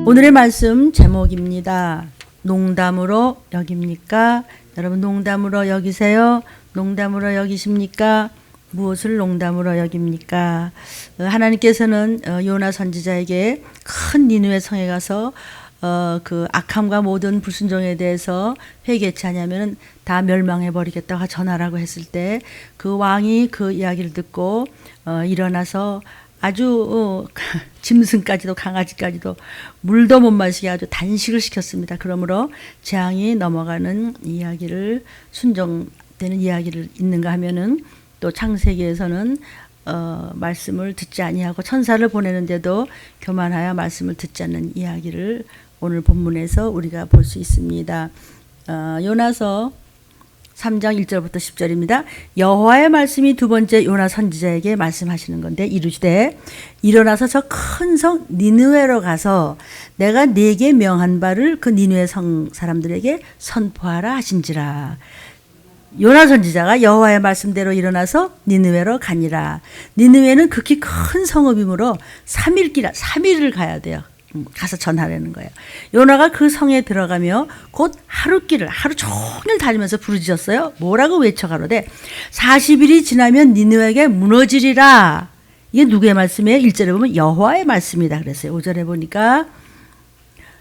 오늘의 말씀 제목입니다. 농담으로 여깁니까? 여러분 농담으로 여기세요? 농담으로 여기십니까? 무엇을 농담으로 여깁니까? 하나님께서는 요나 선지자에게 큰 니느웨 성에 가서 그 악함과 모든 불순종에 대해서 회개치 않으면 다 멸망해 버리겠다고 전하라고 했을 때 그 왕이 그 이야기를 듣고 일어나서 아주 짐승까지도 강아지까지도 물도 못 마시게 아주 단식을 시켰습니다. 그러므로 재앙이 넘어가는 이야기를 순종되는 이야기를 있는가 하면은 또 창세기에서는 말씀을 듣지 아니하고 천사를 보내는데도 교만하여 말씀을 듣지 않는 이야기를 오늘 본문에서 우리가 볼 수 있습니다. 요나서 3장 1절부터 10절입니다. 여호와의 말씀이 두 번째 요나 선지자에게 말씀하시는 건데 이르시되 일어나서 저 큰 성 니느웨로 가서 내가 네게 명한 바를 그 니느웨 성 사람들에게 선포하라 하신지라. 요나 선지자가 여호와의 말씀대로 일어나서 니느웨로 가니라. 니느웨는 극히 큰 성읍이므로 3일을 가야 돼요. 가서 전하라는 거예요. 요나가 그 성에 들어가며 곧 하루 종일 다니면서 부르짖었어요. 뭐라고 외쳐가로되 40일이 지나면 니느웨에게 무너지리라. 이게 누구의 말씀이에요? 1절에 보면 여호와의 말씀이다 그랬어요. 5절에 보니까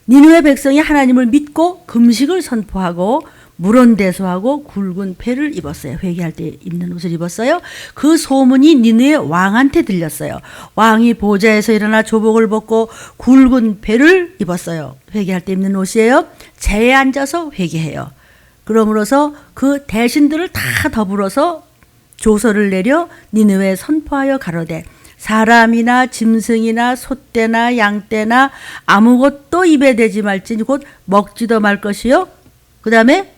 니느웨 백성이 하나님을 믿고 금식을 선포하고 물온대소하고 굵은 패를 입었어요. 회개할 때 입는 옷을 입었어요. 그 소문이 니느웨 왕한테 들렸어요. 왕이 보좌에서 일어나 조복을 벗고 굵은 패를 입었어요. 회개할 때 입는 옷이에요. 재에 앉아서 회개해요. 그러므로서 그 대신들을 다 더불어서 조서를 내려 니느웨에 선포하여 가로되 사람이나 짐승이나 소떼나 양떼나 아무것도 입에 대지 말지니 곧 먹지도 말 것이요. 그 다음에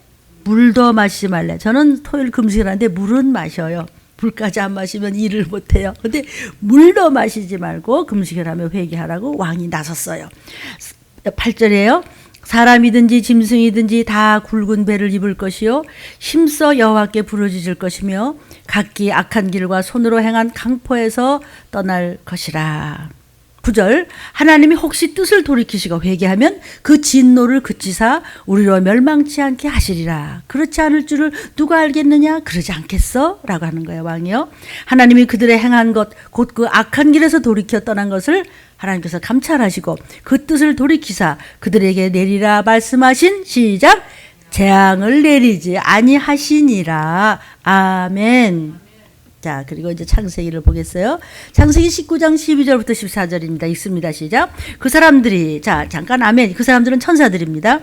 물도 마시지 말래. 저는 토요일 금식을 하는데 물은 마셔요. 물까지 안 마시면 일을 못해요. 근데 물도 마시지 말고 금식을 하며 회개하라고 왕이 나섰어요. 8절이에요. 사람이든지 짐승이든지 다 굵은 배를 입을 것이요 힘써 여호와께 부르짖을 것이며 각기 악한 길과 손으로 행한 강포에서 떠날 것이라. 9절 하나님이 혹시 뜻을 돌이키시고 회개하면 그 진노를 그치사 우리로 멸망치 않게 하시리라. 그렇지 않을 줄을 누가 알겠느냐? 그러지 않겠어? 라고 하는 거예요. 왕이요. 하나님이 그들의 행한 것 곧 그 악한 길에서 돌이켜 떠난 것을 하나님께서 감찰하시고 그 뜻을 돌이키사 그들에게 내리라 말씀하신 시작 재앙을 내리지 아니하시니라. 아멘. 자, 그리고 이제 창세기를 보겠어요. 창세기 19장 12절부터 14절입니다. 읽습니다. 시작. 그 사람들이, 자, 잠깐 아멘. 그 사람들은 천사들입니다.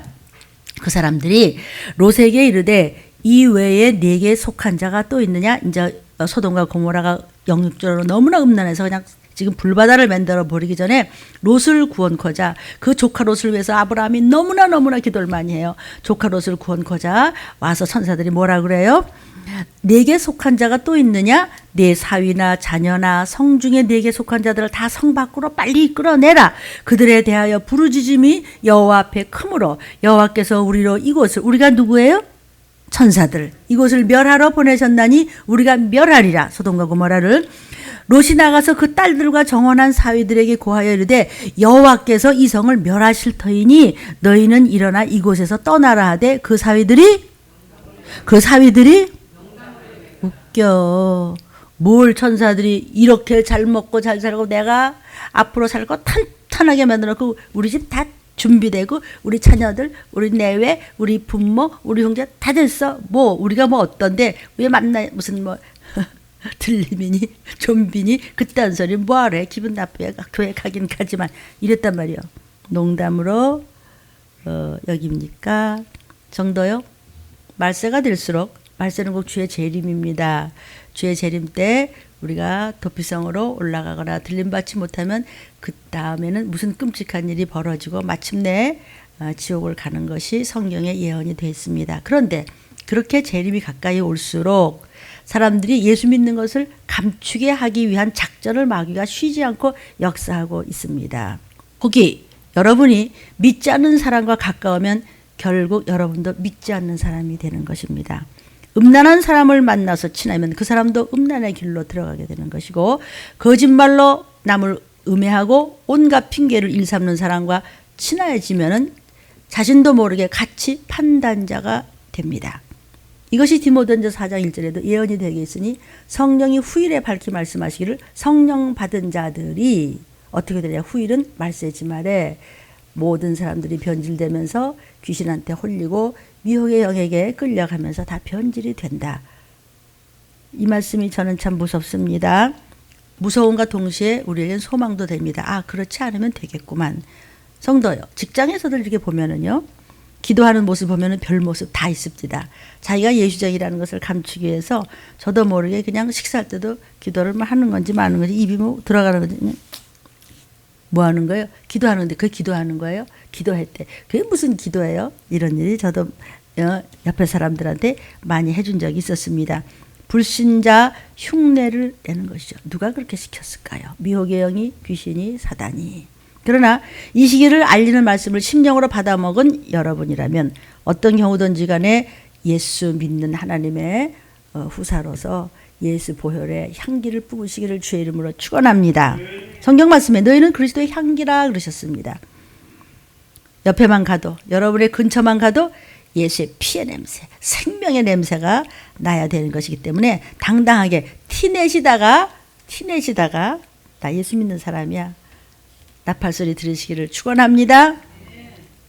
그 사람들이 롯에게 이르되 이 외에 네게 속한 자가 또 있느냐? 이제 소돔과 고모라가 영육적으로 너무나 음란해서 그냥 지금 불바다를 만들어 버리기 전에 롯을 구원코자 그 조카 롯을 위해서 아브라함이 너무나 기도를 많이 해요. 조카 롯을 구원코자 와서 천사들이 뭐라 그래요? 네게 속한 자가 또 있느냐? 네 사위나 자녀나 성 중에 네게 속한 자들을 다 성 밖으로 빨리 끌어내라. 그들에 대하여 부르짖음이 여호와 앞에 크므로 여호와께서 우리로 이곳을 우리가 누구예요? 천사들 이곳을 멸하러 보내셨나니 우리가 멸하리라. 소돔과 고모라를 롯이 나가서 그 딸들과 정원한 사위들에게 고하여 이르되 여호와께서 이 성을 멸하실 터이니 너희는 일어나 이곳에서 떠나라 하되 그 사위들이 웃겨. 뭘 천사들이 이렇게 잘 먹고 잘 살고 내가 앞으로 살 거 탄탄하게 만들어놓고 우리 집 다 준비되고 우리 자녀들 우리 내외 우리 부모 우리 형제 다 됐어. 뭐 우리가 뭐 어떤데 왜 만나 무슨 뭐 들림이니 좀비니 그딴 소리 뭐하래. 기분 나쁘게 교회 가긴 가지만 이랬단 말이요. 농담으로 여깁니까? 정도요. 말세가 될수록 말세는 꼭 주의 재림입니다. 주의 재림 때 우리가 도피성으로 올라가거나 들림받지 못하면 그 다음에는 무슨 끔찍한 일이 벌어지고 마침내 지옥을 가는 것이 성경의 예언이 되어 있습니다. 그런데 그렇게 재림이 가까이 올수록 사람들이 예수 믿는 것을 감추게 하기 위한 작전을 마귀가 쉬지 않고 역사하고 있습니다. 혹이 여러분이 믿지 않는 사람과 가까우면 결국 여러분도 믿지 않는 사람이 되는 것입니다. 음란한 사람을 만나서 친하면 그 사람도 음란의 길로 들어가게 되는 것이고 거짓말로 남을 음해하고 온갖 핑계를 일삼는 사람과 친해지면은 자신도 모르게 같이 판단자가 됩니다. 이것이 디모데전서 4장 1절에도 예언이 되게 있으니 성령이 후일에 밝히 말씀하시기를 성령 받은 자들이 어떻게 되냐. 후일은 말세지 말에 모든 사람들이 변질되면서 귀신한테 홀리고 미혹의 영에게 끌려가면서 다 변질이 된다. 이 말씀이 저는 참 무섭습니다. 무서움과 동시에 우리에겐 소망도 됩니다. 아, 그렇지 않으면 되겠구만. 성도요, 직장에서도 이렇게 보면은요, 기도하는 모습 보면은 별 모습 다 있습니다. 자기가 예수적이라는 것을 감추기 위해서 저도 모르게 그냥 식사할 때도 기도를 하는 건지 마는 건지 입이 뭐 들어가는 건지 뭐 하는 거예요? 기도하는데 그 기도하는 거예요? 기도할 때 그게 무슨 기도예요? 이런 일이 저도 옆에 사람들한테 많이 해준 적이 있었습니다. 불신자 흉내를 내는 것이죠. 누가 그렇게 시켰을까요? 미혹의 영이, 귀신이, 사단이. 그러나 이 시기를 알리는 말씀을 심령으로 받아먹은 여러분이라면 어떤 경우든지 간에 예수 믿는 하나님의 후사로서 예수 보혈의 향기를 뿜으시기를 주의 이름으로 축원합니다. 성경 말씀에 너희는 그리스도의 향기라 그러셨습니다. 옆에만 가도, 여러분의 근처만 가도 예수의 피의 냄새, 생명의 냄새가 나야 되는 것이기 때문에 당당하게 티내시다가 나 예수 믿는 사람이야, 나팔소리 들으시기를 축원합니다.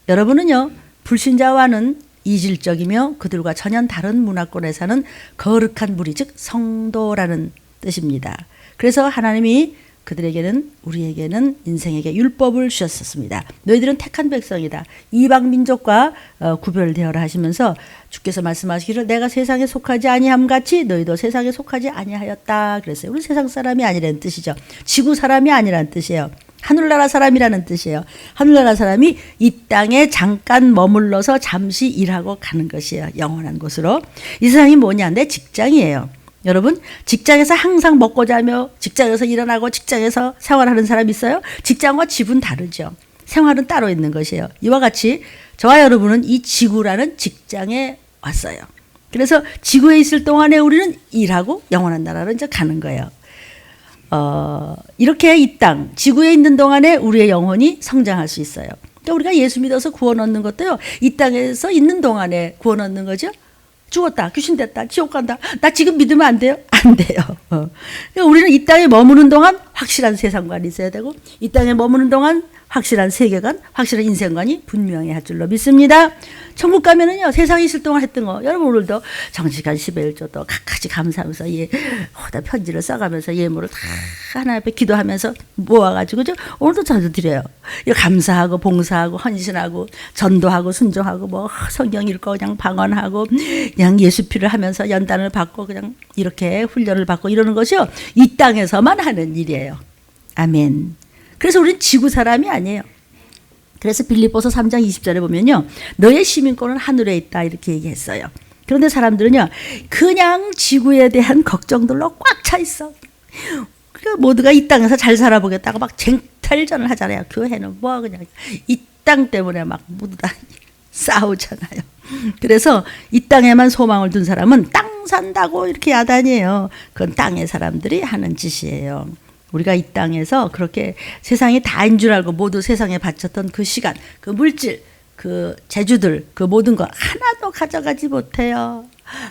여러분은요, 불신자와는 이질적이며 그들과 전혀 다른 문화권에 사는 거룩한 무리, 즉 성도라는 뜻입니다. 그래서 하나님이 그들에게는, 우리에게는, 인생에게 율법을 주셨습니다. 너희들은 택한 백성이다. 이방 민족과 구별되어라 하시면서 주께서 말씀하시기를 내가 세상에 속하지 아니함 같이 너희도 세상에 속하지 아니하였다 그랬어요. 우리 세상 사람이 아니라는 뜻이죠. 지구 사람이 아니라는 뜻이에요. 하늘나라 사람이라는 뜻이에요. 하늘나라 사람이 이 땅에 잠깐 머물러서 잠시 일하고 가는 것이에요. 영원한 곳으로. 이 세상이 뭐냐? 내 직장이에요. 여러분, 직장에서 항상 먹고 자며 직장에서 일어나고 직장에서 생활하는 사람 있어요? 직장과 집은 다르죠. 생활은 따로 있는 것이에요. 이와 같이 저와 여러분은 이 지구라는 직장에 왔어요. 그래서 지구에 있을 동안에 우리는 일하고 영원한 나라로 이제 가는 거예요. 이렇게 이 땅, 지구에 있는 동안에 우리의 영혼이 성장할 수 있어요. 그러니까 우리가 예수 믿어서 구원 얻는 것도요, 이 땅에서 있는 동안에 구원 얻는 거죠. 죽었다, 귀신 됐다, 지옥 간다, 나 지금 믿으면 안 돼요? 안 돼요. 그러니까 우리는 이 땅에 머무는 동안 확실한 세상관이 있어야 되고, 이 땅에 머무는 동안 확실한 세계관, 확실한 인생관이 분명히 할 줄로 믿습니다. 천국 가면은요, 세상에 있을 동안 했던 거, 여러분 오늘도 정직한 10의 1조도 각가지 감사하면서 호다 편지를 써가면서 예물을 다 하나님 앞에 기도하면서 모아가지고 오늘도 자주 드려요. 감사하고 봉사하고 헌신하고 전도하고 순종하고 뭐 성경 읽고 그냥 방언하고 그냥 예수 피를 하면서 연단을 받고 그냥 이렇게 훈련을 받고 이러는 것이요, 이 땅에서만 하는 일이에요. 아멘. 그래서 우리는 지구 사람이 아니에요. 그래서 빌립보서 3장 20절에 보면요, 너의 시민권은 하늘에 있다 이렇게 얘기했어요. 그런데 사람들은요, 그냥 지구에 대한 걱정들로 꽉 차 있어. 그러니까 모두가 이 땅에서 잘 살아보겠다고 막 쟁탈전을 하잖아요. 교회는 뭐 그냥 이 땅 때문에 막 모두 다 싸우잖아요. 그래서 이 땅에만 소망을 둔 사람은 땅 산다고 이렇게 야단이에요. 그건 땅의 사람들이 하는 짓이에요. 우리가 이 땅에서 그렇게 세상이 다인 줄 알고 모두 세상에 바쳤던 그 시간, 그 물질, 그 재주들, 그 모든 거 하나도 가져가지 못해요.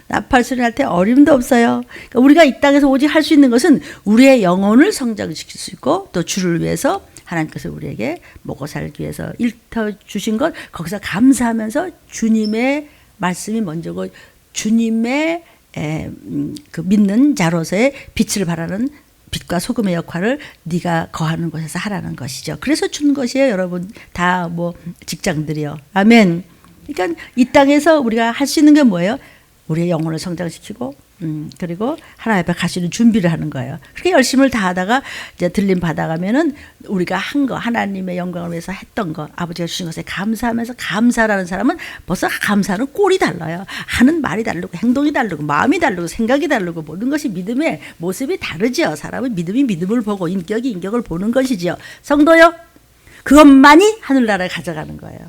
나팔소리 할 때 어림도 없어요. 그러니까 우리가 이 땅에서 오직 할 수 있는 것은 우리의 영혼을 성장시킬 수 있고, 또 주를 위해서 하나님께서 우리에게 먹고 살기 위해서 일터 주신 것, 거기서 감사하면서 주님의 말씀이 먼저고 주님의 그 믿는 자로서의 빛을 발하는 빛과 소금의 역할을 네가 거하는 곳에서 하라는 것이죠. 그래서 준 것이에요, 여러분. 다 뭐 직장들이요. 아멘. 그러니까 이 땅에서 우리가 할 수 있는 게 뭐예요? 우리의 영혼을 성장시키고, 그리고 하나님 앞에 갈 수 있는 준비를 하는 거예요. 그렇게 열심을 다하다가 이제 들림 받아가면은 우리가 한 거, 하나님의 영광을 위해서 했던 거, 아버지가 주신 것에 감사하면서, 감사라는 사람은 벌써 감사는 꼴이 달라요. 하는 말이 다르고, 행동이 다르고, 마음이 다르고, 생각이 다르고, 모든 것이 믿음의 모습이 다르죠. 사람은 믿음이 믿음을 보고, 인격이 인격을 보는 것이지요. 성도요, 그것만이 하늘나라에 가져가는 거예요.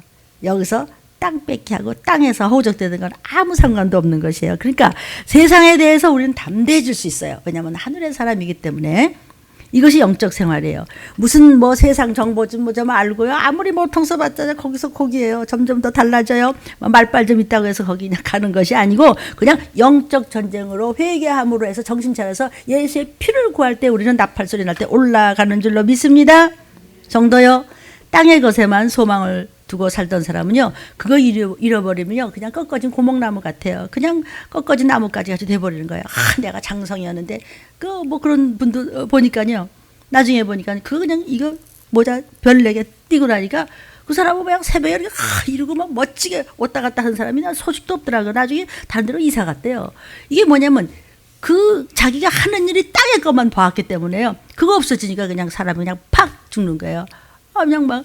여기서 땅 뺏기 하고 땅에서 허우적대는 건 아무 상관도 없는 것이에요. 그러니까 세상에 대해서 우리는 담대해질 수 있어요. 왜냐하면 하늘의 사람이기 때문에. 이것이 영적 생활이에요. 무슨 뭐 세상 정보 좀 알고요. 아무리 뭐 통서봤자 거기서 거기에요. 점점 더 달라져요. 말빨 좀 있다고 해서 거기 그냥 가는 것이 아니고 그냥 영적 전쟁으로 회개함으로 해서 정신 차려서 예수의 피를 구할 때 우리는 나팔 소리 날 때 올라가는 줄로 믿습니다. 정도요. 땅의 것에만 소망을 두고 살던 사람은요, 그거 잃어버리면요, 그냥 꺾어진 고목나무 같아요. 그냥 꺾어진 나무까지 같이 돼버리는 거예요. 내가 장성이었는데, 뭐 그런 분도 보니까요, 나중에 보니까, 그냥 이거 모자 별 4개 띄고 나니까, 그 사람은 그냥 새벽에 이렇게 이러고 막 멋지게 왔다 갔다 하는 사람이 난 소식도 없더라고요. 나중에 다른 데로 이사 갔대요. 이게 뭐냐면, 자기가 하는 일이 땅의 것만 봐왔기 때문에요. 그거 없어지니까 그냥 사람이 그냥 팍 죽는 거예요. 그냥 막,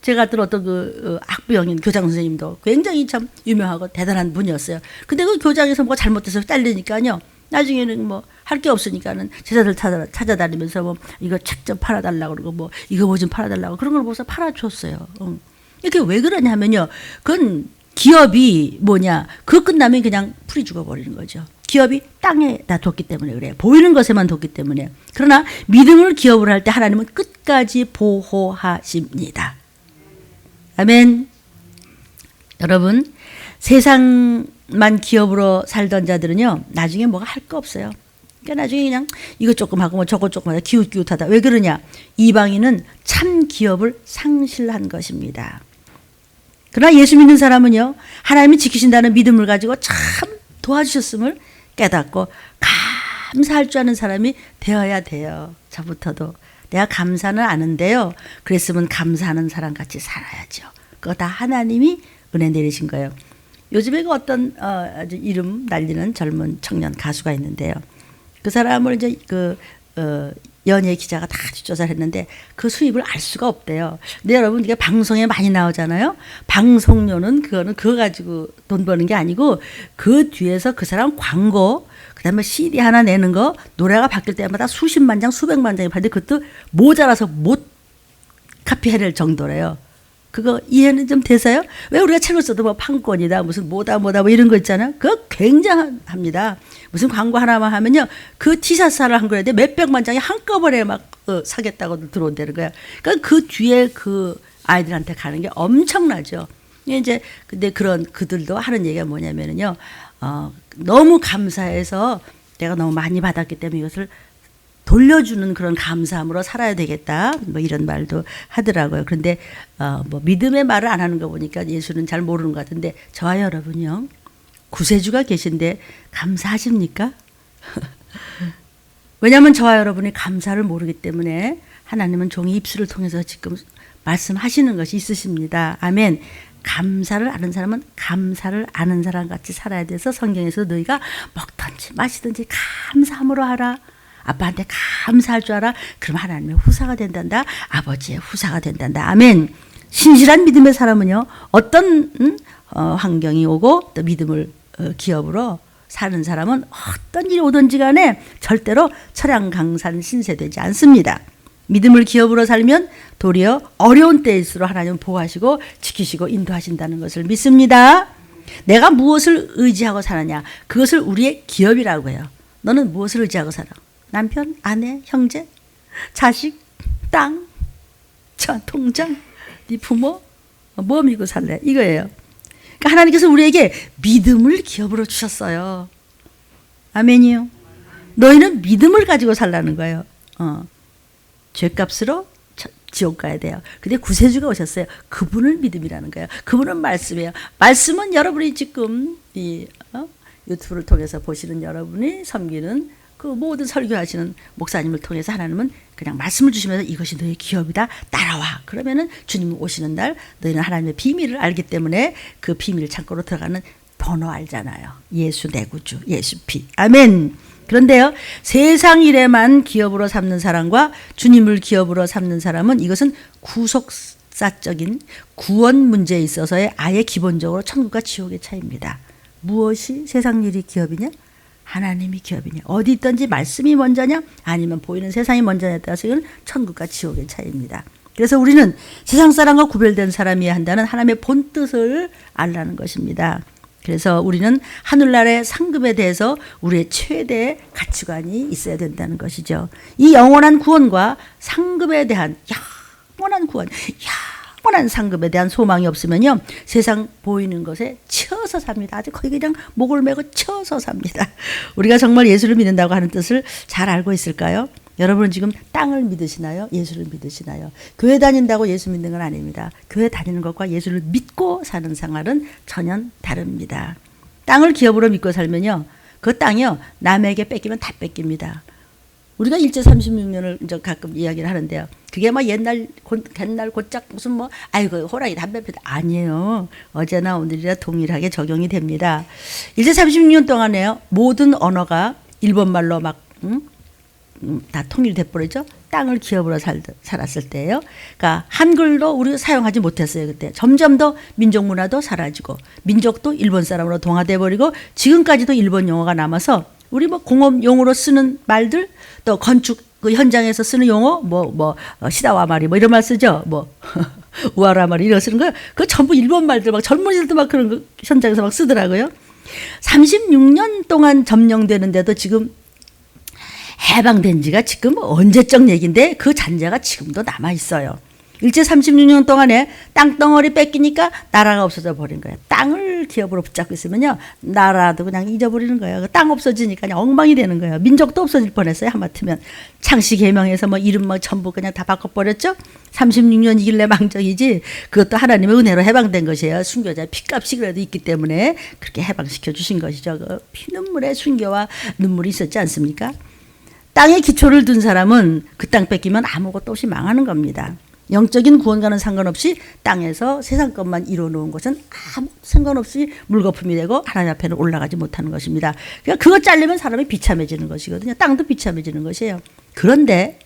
제가 들었던 학부형인 교장 선생님도 굉장히 참 유명하고 대단한 분이었어요. 근데 그 교장에서 뭐가 잘못돼서 잘리니까요. 나중에는 뭐 할 게 없으니까는 제자들 찾아다니면서 뭐 이거 책 좀 팔아달라고 그러고 뭐 이거 뭐 좀 팔아달라고 그런 걸 보고서 팔아줬어요. 이게 왜 그러냐면요. 그건 기업이 뭐냐. 그거 끝나면 그냥 풀이 죽어버리는 거죠. 기업이 땅에다 뒀기 때문에 그래요. 보이는 것에만 뒀기 때문에. 그러나 믿음을 기업으로 할 때 하나님은 끝까지 보호하십니다. 아멘. 여러분, 세상만 기업으로 살던 자들은요, 나중에 뭐가 할 거 없어요. 그러니까 나중에 그냥 이것 조금 하고 뭐 저것 조금 하다 기웃기웃하다. 왜 그러냐? 이방인은 참 기업을 상실한 것입니다. 그러나 예수 믿는 사람은요, 하나님이 지키신다는 믿음을 가지고 참 도와주셨음을 깨닫고 감사할 줄 아는 사람이 되어야 돼요. 저부터도. 내가 감사는 아는데요. 그랬으면 감사하는 사람 같이 살아야죠. 그거 다 하나님이 은혜 내리신 거예요. 요즘에 어떤 아주 이름 날리는 젊은 청년 가수가 있는데요. 그 사람을 이제 연예 기자가 다 조사를 했는데 그 수입을 알 수가 없대요. 근데 여러분 이게 방송에 많이 나오잖아요. 방송료는 그거 가지고 돈 버는 게 아니고 그 뒤에서 그 사람 광고 그다음에 CD 하나 내는 거 노래가 바뀔 때마다 수십만 장 수백만 장이 팔는데 그것도 모자라서 못 카피해낼 정도래요. 그거 이해는 좀 되세요? 왜 우리가 책을 써도 뭐 판권이다 무슨 뭐다 뭐 이런 거 있잖아요. 그거 굉장합니다. 무슨 광고 하나만 하면요. 그 티셔츠를 한 거라도 몇백만 장이 한꺼번에 막 사겠다고 들어온다는 거야. 그러니까 그 뒤에 그 아이들한테 가는 게 엄청나죠. 이제 근데 그런 그들도 하는 얘기가 뭐냐면은요. 너무 감사해서 내가 너무 많이 받았기 때문에 이것을 돌려주는 그런 감사함으로 살아야 되겠다. 뭐 이런 말도 하더라고요. 그런데 뭐 믿음의 말을 안 하는 거 보니까 예수는 잘 모르는 것 같은데 저와 여러분요. 구세주가 계신데 감사하십니까? 왜냐하면 저와 여러분이 감사를 모르기 때문에 하나님은 종이 입술을 통해서 지금 말씀하시는 것이 있으십니다. 아멘. 감사를 아는 사람은 감사를 아는 사람 같이 살아야 돼서 성경에서 너희가 먹든지 마시든지 감사함으로 하라. 아빠한테 감사할 줄 알아. 그럼 하나님의 후사가 된단다. 아버지의 후사가 된단다. 아멘. 신실한 믿음의 사람은요. 어떤 환경이 오고 또 믿음을 기업으로 사는 사람은 어떤 일이 오든지 간에 절대로 철양강산 신세되지 않습니다. 믿음을 기업으로 살면 도리어 어려운 때일수록 하나님은 보호하시고 지키시고 인도하신다는 것을 믿습니다. 내가 무엇을 의지하고 사느냐. 그것을 우리의 기업이라고 해요. 너는 무엇을 의지하고 살아? 남편, 아내, 형제, 자식, 땅, 통장, 네 부모, 뭐 믿고 살래? 이거예요. 그러니까 하나님께서 우리에게 믿음을 기업으로 주셨어요. 아멘이요. 너희는 믿음을 가지고 살라는 거예요. 죄값으로 지옥 가야 돼요. 근데 구세주가 오셨어요. 그분을 믿음이라는 거예요. 그분은 말씀이에요. 말씀은 여러분이 지금 이 유튜브를 통해서 보시는 여러분이 섬기는 그 모든 설교하시는 목사님을 통해서 하나님은 그냥 말씀을 주시면서 이것이 너의 기업이다. 따라와. 그러면은 주님 오시는 날 너희는 하나님의 비밀을 알기 때문에 그 비밀 창고로 들어가는 번호 알잖아요. 예수 내 구주, 예수 피. 아멘. 그런데요. 세상 일에만 기업으로 삼는 사람과 주님을 기업으로 삼는 사람은 이것은 구속사적인 구원 문제에 있어서의 아예 기본적으로 천국과 지옥의 차이입니다. 무엇이 세상 일이 기업이냐? 하나님이 기업이냐? 어디 있든지 말씀이 먼저냐? 아니면 보이는 세상이 먼저냐에 따라서 이건 천국과 지옥의 차이입니다. 그래서 우리는 세상 사람과 구별된 사람이어야 한다는 하나님의 본뜻을 알라는 것입니다. 그래서 우리는 하늘나라의 상급에 대해서 우리의 최대의 가치관이 있어야 된다는 것이죠. 이 영원한 구원과 상급에 대한 영원한 구원, 영원한 상급에 대한 소망이 없으면요, 세상 보이는 것에 치여서 삽니다. 아주 거의 그냥 목을 메고 치여서 삽니다. 우리가 정말 예수를 믿는다고 하는 뜻을 잘 알고 있을까요? 여러분은 지금 땅을 믿으시나요? 예수를 믿으시나요? 교회 다닌다고 예수 믿는 건 아닙니다. 교회 다니는 것과 예수를 믿고 사는 생활은 전혀 다릅니다. 땅을 기업으로 믿고 살면요, 그 땅이요, 남에게 뺏기면 다 뺏깁니다. 우리가 일제 36년을 이제 가끔 이야기를 하는데요. 그게 뭐 옛날 곧작 무슨 뭐 아이고 호랑이 담배 피다 아니에요. 어제나 오늘이라 동일하게 적용이 됩니다. 일제 36년 동안에요, 모든 언어가 일본말로 막 다 통일돼 버리죠. 땅을 기업으로 살았을 때예요. 그러니까 한글도 우리가 사용하지 못했어요. 그때 점점 더 민족 문화도 사라지고 민족도 일본 사람으로 동화돼 버리고 지금까지도 일본 용어가 남아서 우리 뭐 공업 용어로 쓰는 말들, 또 건축 그 현장에서 쓰는 용어 시다와 말이 뭐 이런 말 쓰죠. 뭐 우아라 말이 이런 쓰는 거요. 그 전부 일본 말들 막 젊은이들도 막 그런 거 현장에서 막 쓰더라고요. 36년 동안 점령되는데도 지금 해방된 지가 지금 언제적 얘기인데 그 잔재가 지금도 남아 있어요. 일제 36년 동안에 땅덩어리 뺏기니까 나라가 없어져 버린 거예요. 땅을 기업으로 붙잡고 있으면요, 나라도 그냥 잊어버리는 거예요. 땅 없어지니까 그냥 엉망이 되는 거예요. 민족도 없어질 뻔했어요. 하마터면 창씨 개명해서 뭐 이름 뭐 전부 그냥 다 바꿔버렸죠. 36년이길래 망정이지 그것도 하나님의 은혜로 해방된 것이에요. 순교자의 피값이 그래도 있기 때문에 그렇게 해방시켜 주신 것이죠. 그 피눈물의 순교와 눈물이 있었지 않습니까? 땅에 기초를 둔 사람은 그 땅 뺏기면 아무것도 없이 망하는 겁니다. 영적인 구원과는 상관없이 땅에서 세상 것만 이루어놓은 것은 아무 상관없이 물거품이 되고 하나님 앞에는 올라가지 못하는 것입니다. 그러니까 그거 잘리면 사람이 비참해지는 것이거든요. 땅도 비참해지는 것이에요. 그런데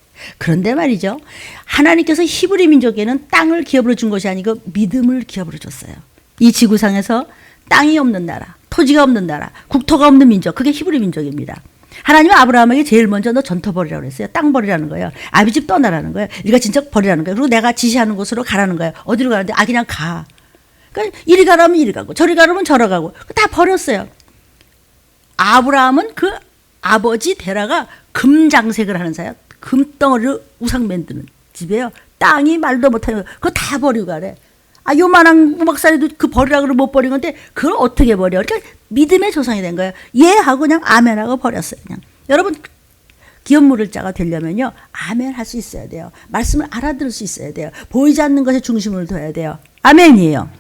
말이죠, 하나님께서 히브리 민족에는 땅을 기업으로 준 것이 아니고 믿음을 기업으로 줬어요. 이 지구상에서 땅이 없는 나라, 토지가 없는 나라, 국토가 없는 민족, 그게 히브리 민족입니다. 하나님은 아브라함에게 제일 먼저 너 전토 버리라고 그랬어요. 땅 버리라는 거예요. 아비 집 떠나라는 거예요. 일가친척 버리라는 거예요. 그리고 내가 지시하는 곳으로 가라는 거예요. 어디로 가는데? 그냥 가. 그러니까 이리 가라면 이리 가고 저리 가라면 저리 가고 다 버렸어요. 아브라함은 그 아버지 데라가 금장색을 하는 사야, 금덩어리를 우상 만드는 집이에요. 땅이 말도 못하는 거 그거 다 버리고 가래. 요만한 우박사리도 그 버리라 그러면 못 버린 건데 그걸 어떻게 버려? 그러니까 믿음의 조상이 된 거예요. 예 하고 그냥 아멘 하고 버렸어요. 그냥. 여러분 기업 물을 자가 되려면요, 아멘 할 수 있어야 돼요. 말씀을 알아들을 수 있어야 돼요. 보이지 않는 것에 중심을 둬야 돼요. 아멘이에요.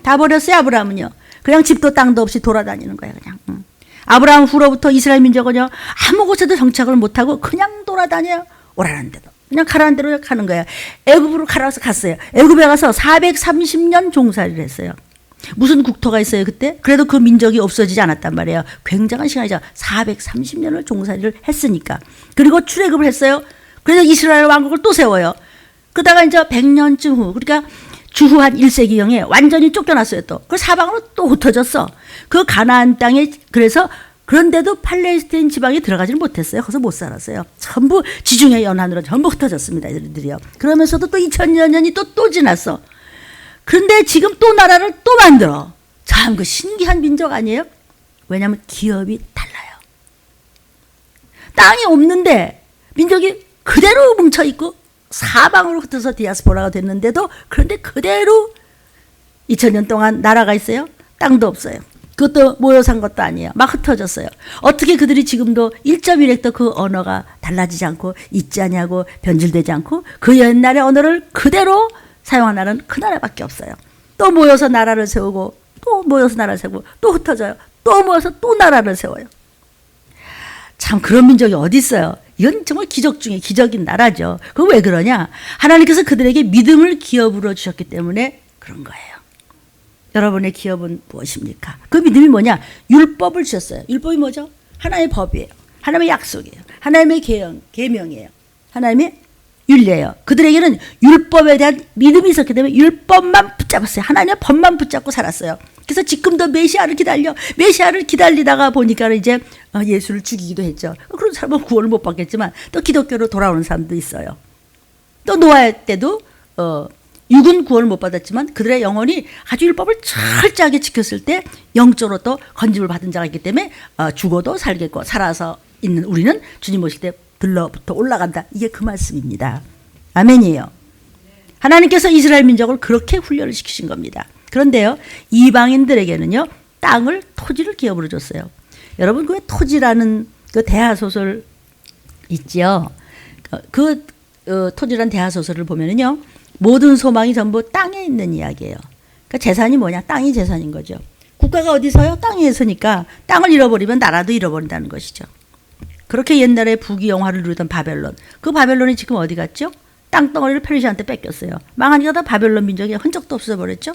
다 버렸어요. 아브라함은요. 그냥 집도 땅도 없이 돌아다니는 거예요. 그냥. 아브라함 후로부터 이스라엘 민족은요, 아무 곳에도 정착을 못하고 그냥 돌아다녀요. 오라는 데도. 그냥 가라는 대로 가는 거예요. 애굽으로 가라서 갔어요. 애굽에 가서 430년 종살이를 했어요. 무슨 국토가 있어요 그때? 그래도 그 민족이 없어지지 않았단 말이에요. 굉장한 시간이죠. 430년을 종살이를 했으니까. 그리고 출애굽을 했어요. 그래서 이스라엘 왕국을 또 세워요. 그러다가 이제 100년쯤 후, 그러니까 주후 한 1세기경에 완전히 쫓겨났어요. 또 그 사방으로 또 흩어졌어. 그 가나안 땅에. 그래서 그런데도 팔레스타인 지방에 들어가지는 못했어요. 거기서 못 살았어요. 전부 지중해 연안으로 전부 흩어졌습니다. 이들이요. 그러면서도 또 2000년이 또 지났어. 그런데 지금 또 나라를 또 만들어. 참 그 신기한 민족 아니에요? 왜냐하면 기업이 달라요. 땅이 없는데 민족이 그대로 뭉쳐있고 사방으로 흩어서 디아스포라가 됐는데도, 그런데 그대로 2000년 동안 나라가 있어요. 땅도 없어요. 그것도 모여 산 것도 아니에요. 막 흩어졌어요. 어떻게 그들이 지금도 1.1획도 그 언어가 달라지지 않고 있지 않냐고, 변질되지 않고 그 옛날의 언어를 그대로 사용한 나라는 그 나라밖에 없어요. 또 모여서 나라를 세우고 또 모여서 나라를 세우고 또 흩어져요. 또 모여서 또 나라를 세워요. 참 그런 민족이 어디 있어요. 이건 정말 기적 중에 기적인 나라죠. 그거 왜 그러냐? 하나님께서 그들에게 믿음을 기업으로 주셨기 때문에 그런 거예요. 여러분의 기업은 무엇입니까? 그 믿음이 뭐냐? 율법을 주셨어요. 율법이 뭐죠? 하나님의 법이에요. 하나님의 약속이에요. 하나님의 계명이에요. 하나님의 윤례예요. 그들에게는 율법에 대한 믿음이 있었기 때문에 율법만 붙잡았어요. 하나님의 법만 붙잡고 살았어요. 그래서 지금도 메시아를 기다리다가 보니까 이제 예수를 죽이기도 했죠. 그런 사람은 구원을 못 받겠지만 또 기독교로 돌아오는 사람도 있어요. 또 노아 때도 육은 구원을 못 받았지만 그들의 영혼이 아주 율법을 철저하게 지켰을 때 영적으로 또 건집을 받은 자가 있기 때문에 죽어도 살겠고 살아서 있는 우리는 주님 오실 때 들러부터 올라간다. 이게 그 말씀입니다. 아멘이에요. 하나님께서 이스라엘 민족을 그렇게 훈련을 시키신 겁니다. 그런데요, 이방인들에게는요, 땅을, 토지를 기업으로 줬어요. 여러분, 그 토지라는 그 대하소설 있지요. 토지라는 대하소설을 보면은요, 모든 소망이 전부 땅에 있는 이야기예요. 그러니까 재산이 뭐냐? 땅이 재산인 거죠. 국가가 어디서요? 땅 위에서니까 땅을 잃어버리면 나라도 잃어버린다는 것이죠. 그렇게 옛날에 부귀영화를 누리던 바벨론, 그 바벨론이 지금 어디 갔죠? 땅덩어리를 페르시아한테 뺏겼어요. 망하니까 다 바벨론 민족의 흔적도 없어버렸죠.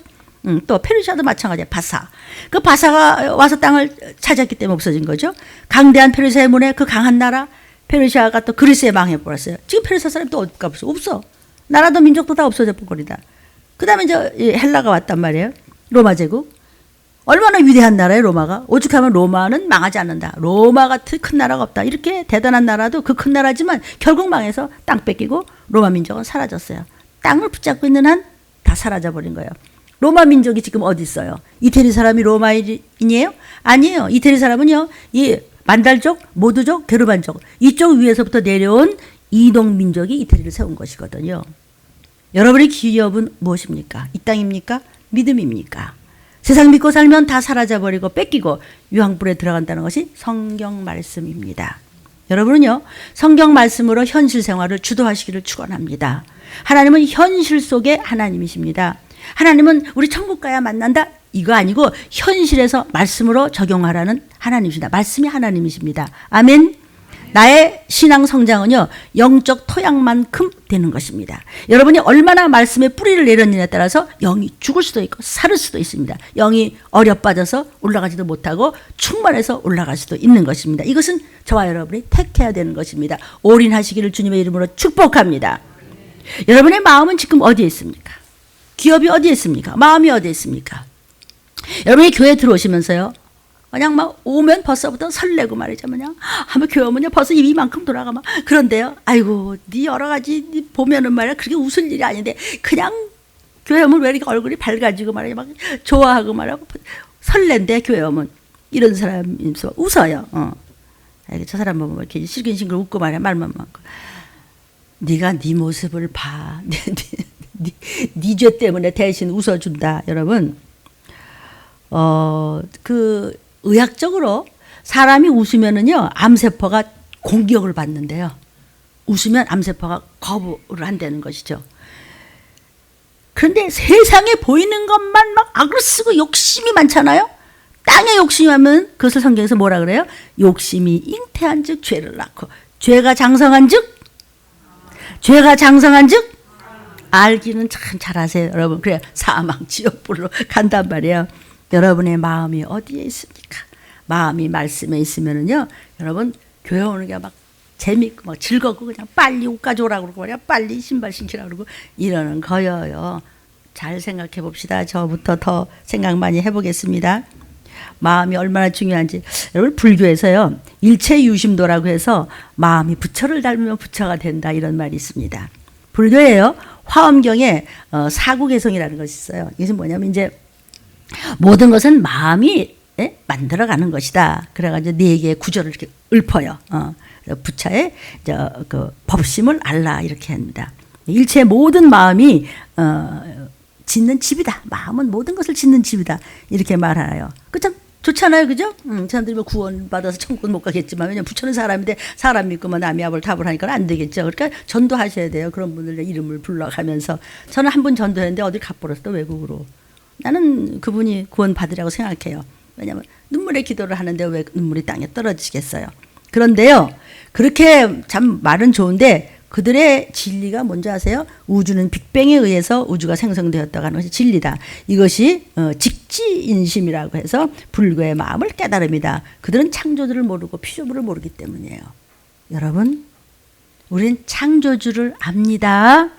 또 페르시아도 마찬가지야. 바사. 그 바사가 와서 땅을 차지했기 때문에 없어진 거죠. 강대한 페르시아의 문에 그 강한 나라 페르시아가 또 그리스에 망해버렸어요. 지금 페르시아 사람이 또 어디 가봤어? 없어. 나라도 민족도 다 없어져 버리다. 그 다음에 이제 헬라가 왔단 말이에요. 로마 제국. 얼마나 위대한 나라예요, 로마가. 오죽하면 로마는 망하지 않는다. 로마 같은 큰 나라가 없다. 이렇게 대단한 나라도 그 큰 나라지만 결국 망해서 땅 뺏기고 로마 민족은 사라졌어요. 땅을 붙잡고 있는 한 다 사라져버린 거예요. 로마 민족이 지금 어디 있어요? 이태리 사람이 로마인이에요? 아니에요. 이태리 사람은요, 이 만달족, 모두족, 게르만족 이쪽 위에서부터 내려온 이동 민족이 이태리를 세운 것이거든요. 여러분의 기업은 무엇입니까? 이 땅입니까? 믿음입니까? 세상 믿고 살면 다 사라져버리고 뺏기고 유황불에 들어간다는 것이 성경 말씀입니다. 여러분은요, 성경 말씀으로 현실 생활을 주도하시기를 축원합니다. 하나님은 현실 속의 하나님이십니다. 하나님은 우리 천국 가야 만난다 이거 아니고 현실에서 말씀으로 적용하라는 하나님이십니다. 말씀이 하나님이십니다. 아멘. 나의 신앙 성장은요, 영적 토양만큼 되는 것입니다. 여러분이 얼마나 말씀에 뿌리를 내렸느냐에 따라서 영이 죽을 수도 있고 살을 수도 있습니다. 영이 어려 빠져서 올라가지도 못하고 충만해서 올라갈 수도 있는 것입니다. 이것은 저와 여러분이 택해야 되는 것입니다. 올인하시기를 주님의 이름으로 축복합니다. 여러분의 마음은 지금 어디에 있습니까? 기업이 어디에 있습니까? 마음이 어디에 있습니까? 여러분이 교회 들어오시면서요, 그냥 막 오면 벌써부터 설레고 말이죠. 그냥 한번 교회 오면요 벌써 입이 이만큼 돌아가 막. 그런데요, 아이고, 네 여러 가지 네 보면은 말이야 그렇게 웃을 일이 아닌데 그냥 교회 오면 왜 이렇게 얼굴이 밝아지고 말이야 막 좋아하고 말이야 설렌데 교회 오면 이런 사람이 있어 웃어요. 저 사람 보면 이렇게 실근실근 웃고 말이야 말만 많고. 네가 네 모습을 봐. 네 죄 때문에 대신 웃어준다. 여러분, 의학적으로 사람이 웃으면은요, 암세포가 공격을 받는데요. 웃으면 암세포가 거부를 한다는 것이죠. 그런데 세상에 보이는 것만 막 악을 쓰고 욕심이 많잖아요. 땅에 욕심이 많으면 그것을 성경에서 뭐라 그래요? 욕심이 잉태한 즉 죄를 낳고 죄가 장성한 즉 알기는 참 잘하세요, 여러분. 그래 사망 지옥불로 간단 말이에요. 여러분의 마음이 어디에 있습니까? 마음이 말씀에 있으면은요, 여러분 교회 오는 게 막 재밌고 막 즐겁고 그냥 빨리 옷 가져오라고 그러고 말이야, 빨리 신발 신기라고 그러고 이러는 거예요. 잘 생각해 봅시다. 저부터 더 생각 많이 해보겠습니다. 마음이 얼마나 중요한지. 여러분, 불교에서요, 일체유심도라고 해서 마음이 부처를 닮으면 부처가 된다 이런 말이 있습니다. 불교에요, 화엄경에 사구개성이라는 것이 있어요. 이것은 뭐냐면 이제 모든 것은 마음이 만들어가는 것이다. 그래가지고 4개의 구절을 이렇게 읊어요. 부처의 그 법심을 알라 이렇게 합니다. 일체 모든 마음이 짓는 집이다. 마음은 모든 것을 짓는 집이다. 이렇게 말하요. 그 참 좋잖아요, 그죠? 사람들이 뭐 구원 받아서 천국은 못 가겠지만 왜냐면 부처는 사람인데 사람 믿고만 남이 합을 답을 하니까 안 되겠죠. 그러니까 전도하셔야 돼요. 그런 분들의 이름을 불러가면서. 저는 한 분 전도했는데 어딜 가버렸어, 외국으로. 나는 그분이 구원 받으라고 생각해요. 왜냐하면 눈물의 기도를 하는데 왜 눈물이 땅에 떨어지겠어요. 그런데요, 그렇게 참 말은 좋은데 그들의 진리가 뭔지 아세요? 우주는 빅뱅에 의해서 우주가 생성되었다고 하는 것이 진리다. 이것이 직지인심이라고 해서 불교의 마음을 깨달음이다. 그들은 창조주를 모르고 피조물을 모르기 때문이에요. 여러분, 우린 창조주를 압니다.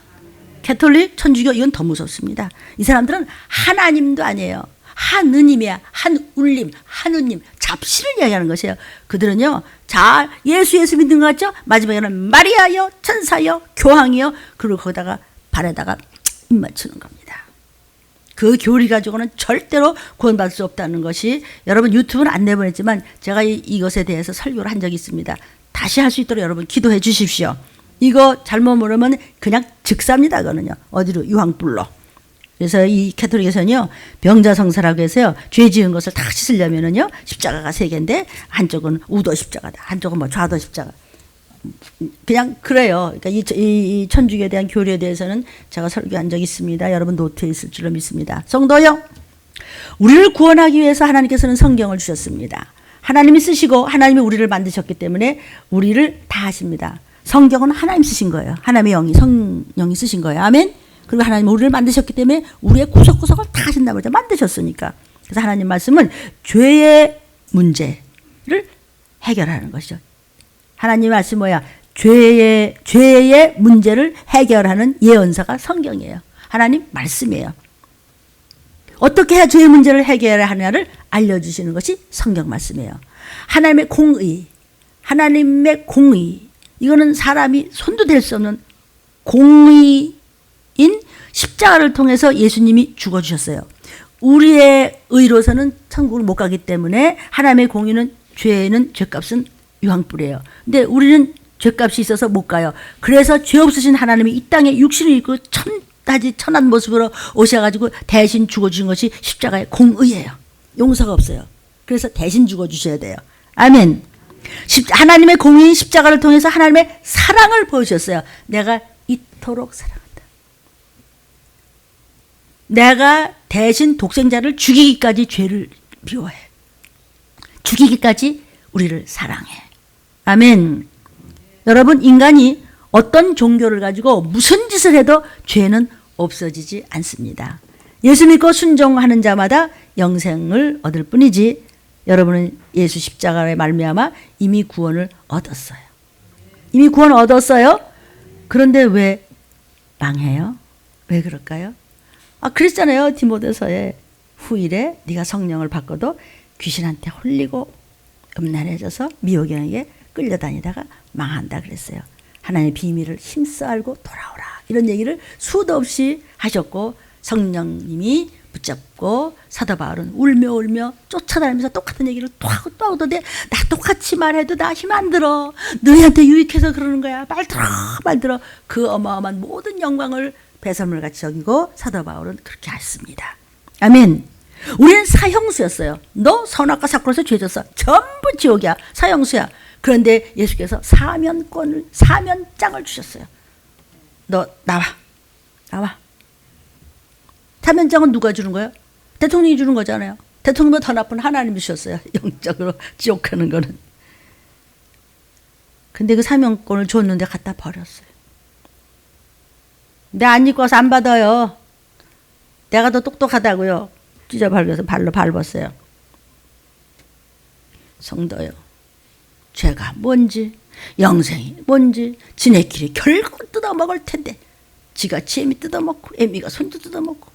캐톨릭, 천주교 이건 더 무섭습니다. 이 사람들은 하나님도 아니에요. 하느님이야. 한울림, 하느님, 잡신을 이야기하는 것이에요. 그들은요, 자, 예수 믿는 것 같죠? 마지막에는 마리아여, 천사여, 교황이여, 그리고 거기다가 발에다가 입 맞추는 겁니다. 그 교리 가지고는 절대로 구원받을 수 없다는 것이, 여러분 유튜브는 안 내보냈지만 제가 이것에 대해서 설교를 한 적이 있습니다. 다시 할 수 있도록 여러분 기도해 주십시오. 이거 잘못 모르면 그냥 즉사입니다. 그거는요. 어디로? 유황불로. 그래서 이 캐톨릭에서는요, 병자성사라고 해서요, 죄 지은 것을 다 씻으려면은요, 십자가가 3개인데, 한쪽은 우도 십자가다, 한쪽은 뭐 좌도 십자가. 그냥 그래요. 그러니까 이 천주교에 대한 교리에 대해서는 제가 설교한 적이 있습니다. 여러분 노트에 있을 줄로 믿습니다. 성도요, 우리를 구원하기 위해서 하나님께서는 성경을 주셨습니다. 하나님이 쓰시고 하나님이 우리를 만드셨기 때문에 우리를 다 하십니다. 성경은 하나님 쓰신 거예요. 하나님의 영이, 성령이 쓰신 거예요. 아멘. 그리고 하나님 우리를 만드셨기 때문에 우리의 구석구석을 다 하신다고 그러죠. 만드셨으니까. 그래서 하나님 말씀은 죄의 문제를 해결하는 것이죠. 하나님 말씀 뭐야? 죄의 문제를 해결하는 예언서가 성경이에요. 하나님 말씀이에요. 어떻게 해야 죄의 문제를 해결하냐를 알려주시는 것이 성경 말씀이에요. 하나님의 공의, 이거는 사람이 손도 댈 수 없는 공의인 십자가를 통해서 예수님이 죽어주셨어요. 우리의 의로서는 천국을 못 가기 때문에 하나님의 공의는, 죄는, 죄값은 유황불이에요. 근데 우리는 죄값이 있어서 못 가요. 그래서 죄 없으신 하나님이 이 땅에 육신을 입고 천한 모습으로 오셔가지고 대신 죽어주신 것이 십자가의 공의예요. 용서가 없어요. 그래서 대신 죽어주셔야 돼요. 아멘. 하나님의 공의인 십자가를 통해서 하나님의 사랑을 보여주셨어요. 내가 이토록 사랑한다. 내가 대신 독생자를 죽이기까지 죄를 미워해. 죽이기까지 우리를 사랑해. 아멘. 여러분, 인간이 어떤 종교를 가지고 무슨 짓을 해도 죄는 없어지지 않습니다. 예수 믿고 순종하는 자마다 영생을 얻을 뿐이지, 여러분은 예수 십자가의 말미암아 이미 구원을 얻었어요. 이미 구원을 얻었어요. 그런데 왜 망해요? 왜 그럴까요? 그랬잖아요. 디모데서에 후일에 네가 성령을 받고도 귀신한테 홀리고 음란해져서 미혹에게 끌려다니다가 망한다 그랬어요. 하나님의 비밀을 힘써 알고 돌아오라, 이런 얘기를 수도 없이 하셨고, 성령님이 붙잡고 사도 바울은 울며 쫓아다니면서 똑같은 얘기를 또 하고 또 하던데, 나 똑같이 말해도 나 힘 안 들어. 너희한테 유익해서 그러는 거야. 말 들어. 그 어마어마한 모든 영광을 배설물같이 여기고 사도 바울은 그렇게 했습니다. 아멘. 우리는 사형수였어요. 너 선악과 사건에서 죄졌어. 전부 지옥이야. 사형수야. 그런데 예수께서 사면장을 주셨어요. 너 나와. 사면장은 누가 주는 거예요? 대통령이 주는 거잖아요. 대통령보다 더 나쁜 하나님이 주셨어요. 영적으로 지옥 가는 거는. 근데 그 사면권을 줬는데 갖다 버렸어요. 내 안 입고 와서 안 받아요. 내가 더 똑똑하다고요. 찢어밟아서 발로 밟았어요. 성도요, 죄가 뭔지, 영생이 뭔지, 지네끼리 결국 뜯어먹을 텐데, 지같이 애미 뜯어먹고 애미가 손도 뜯어먹고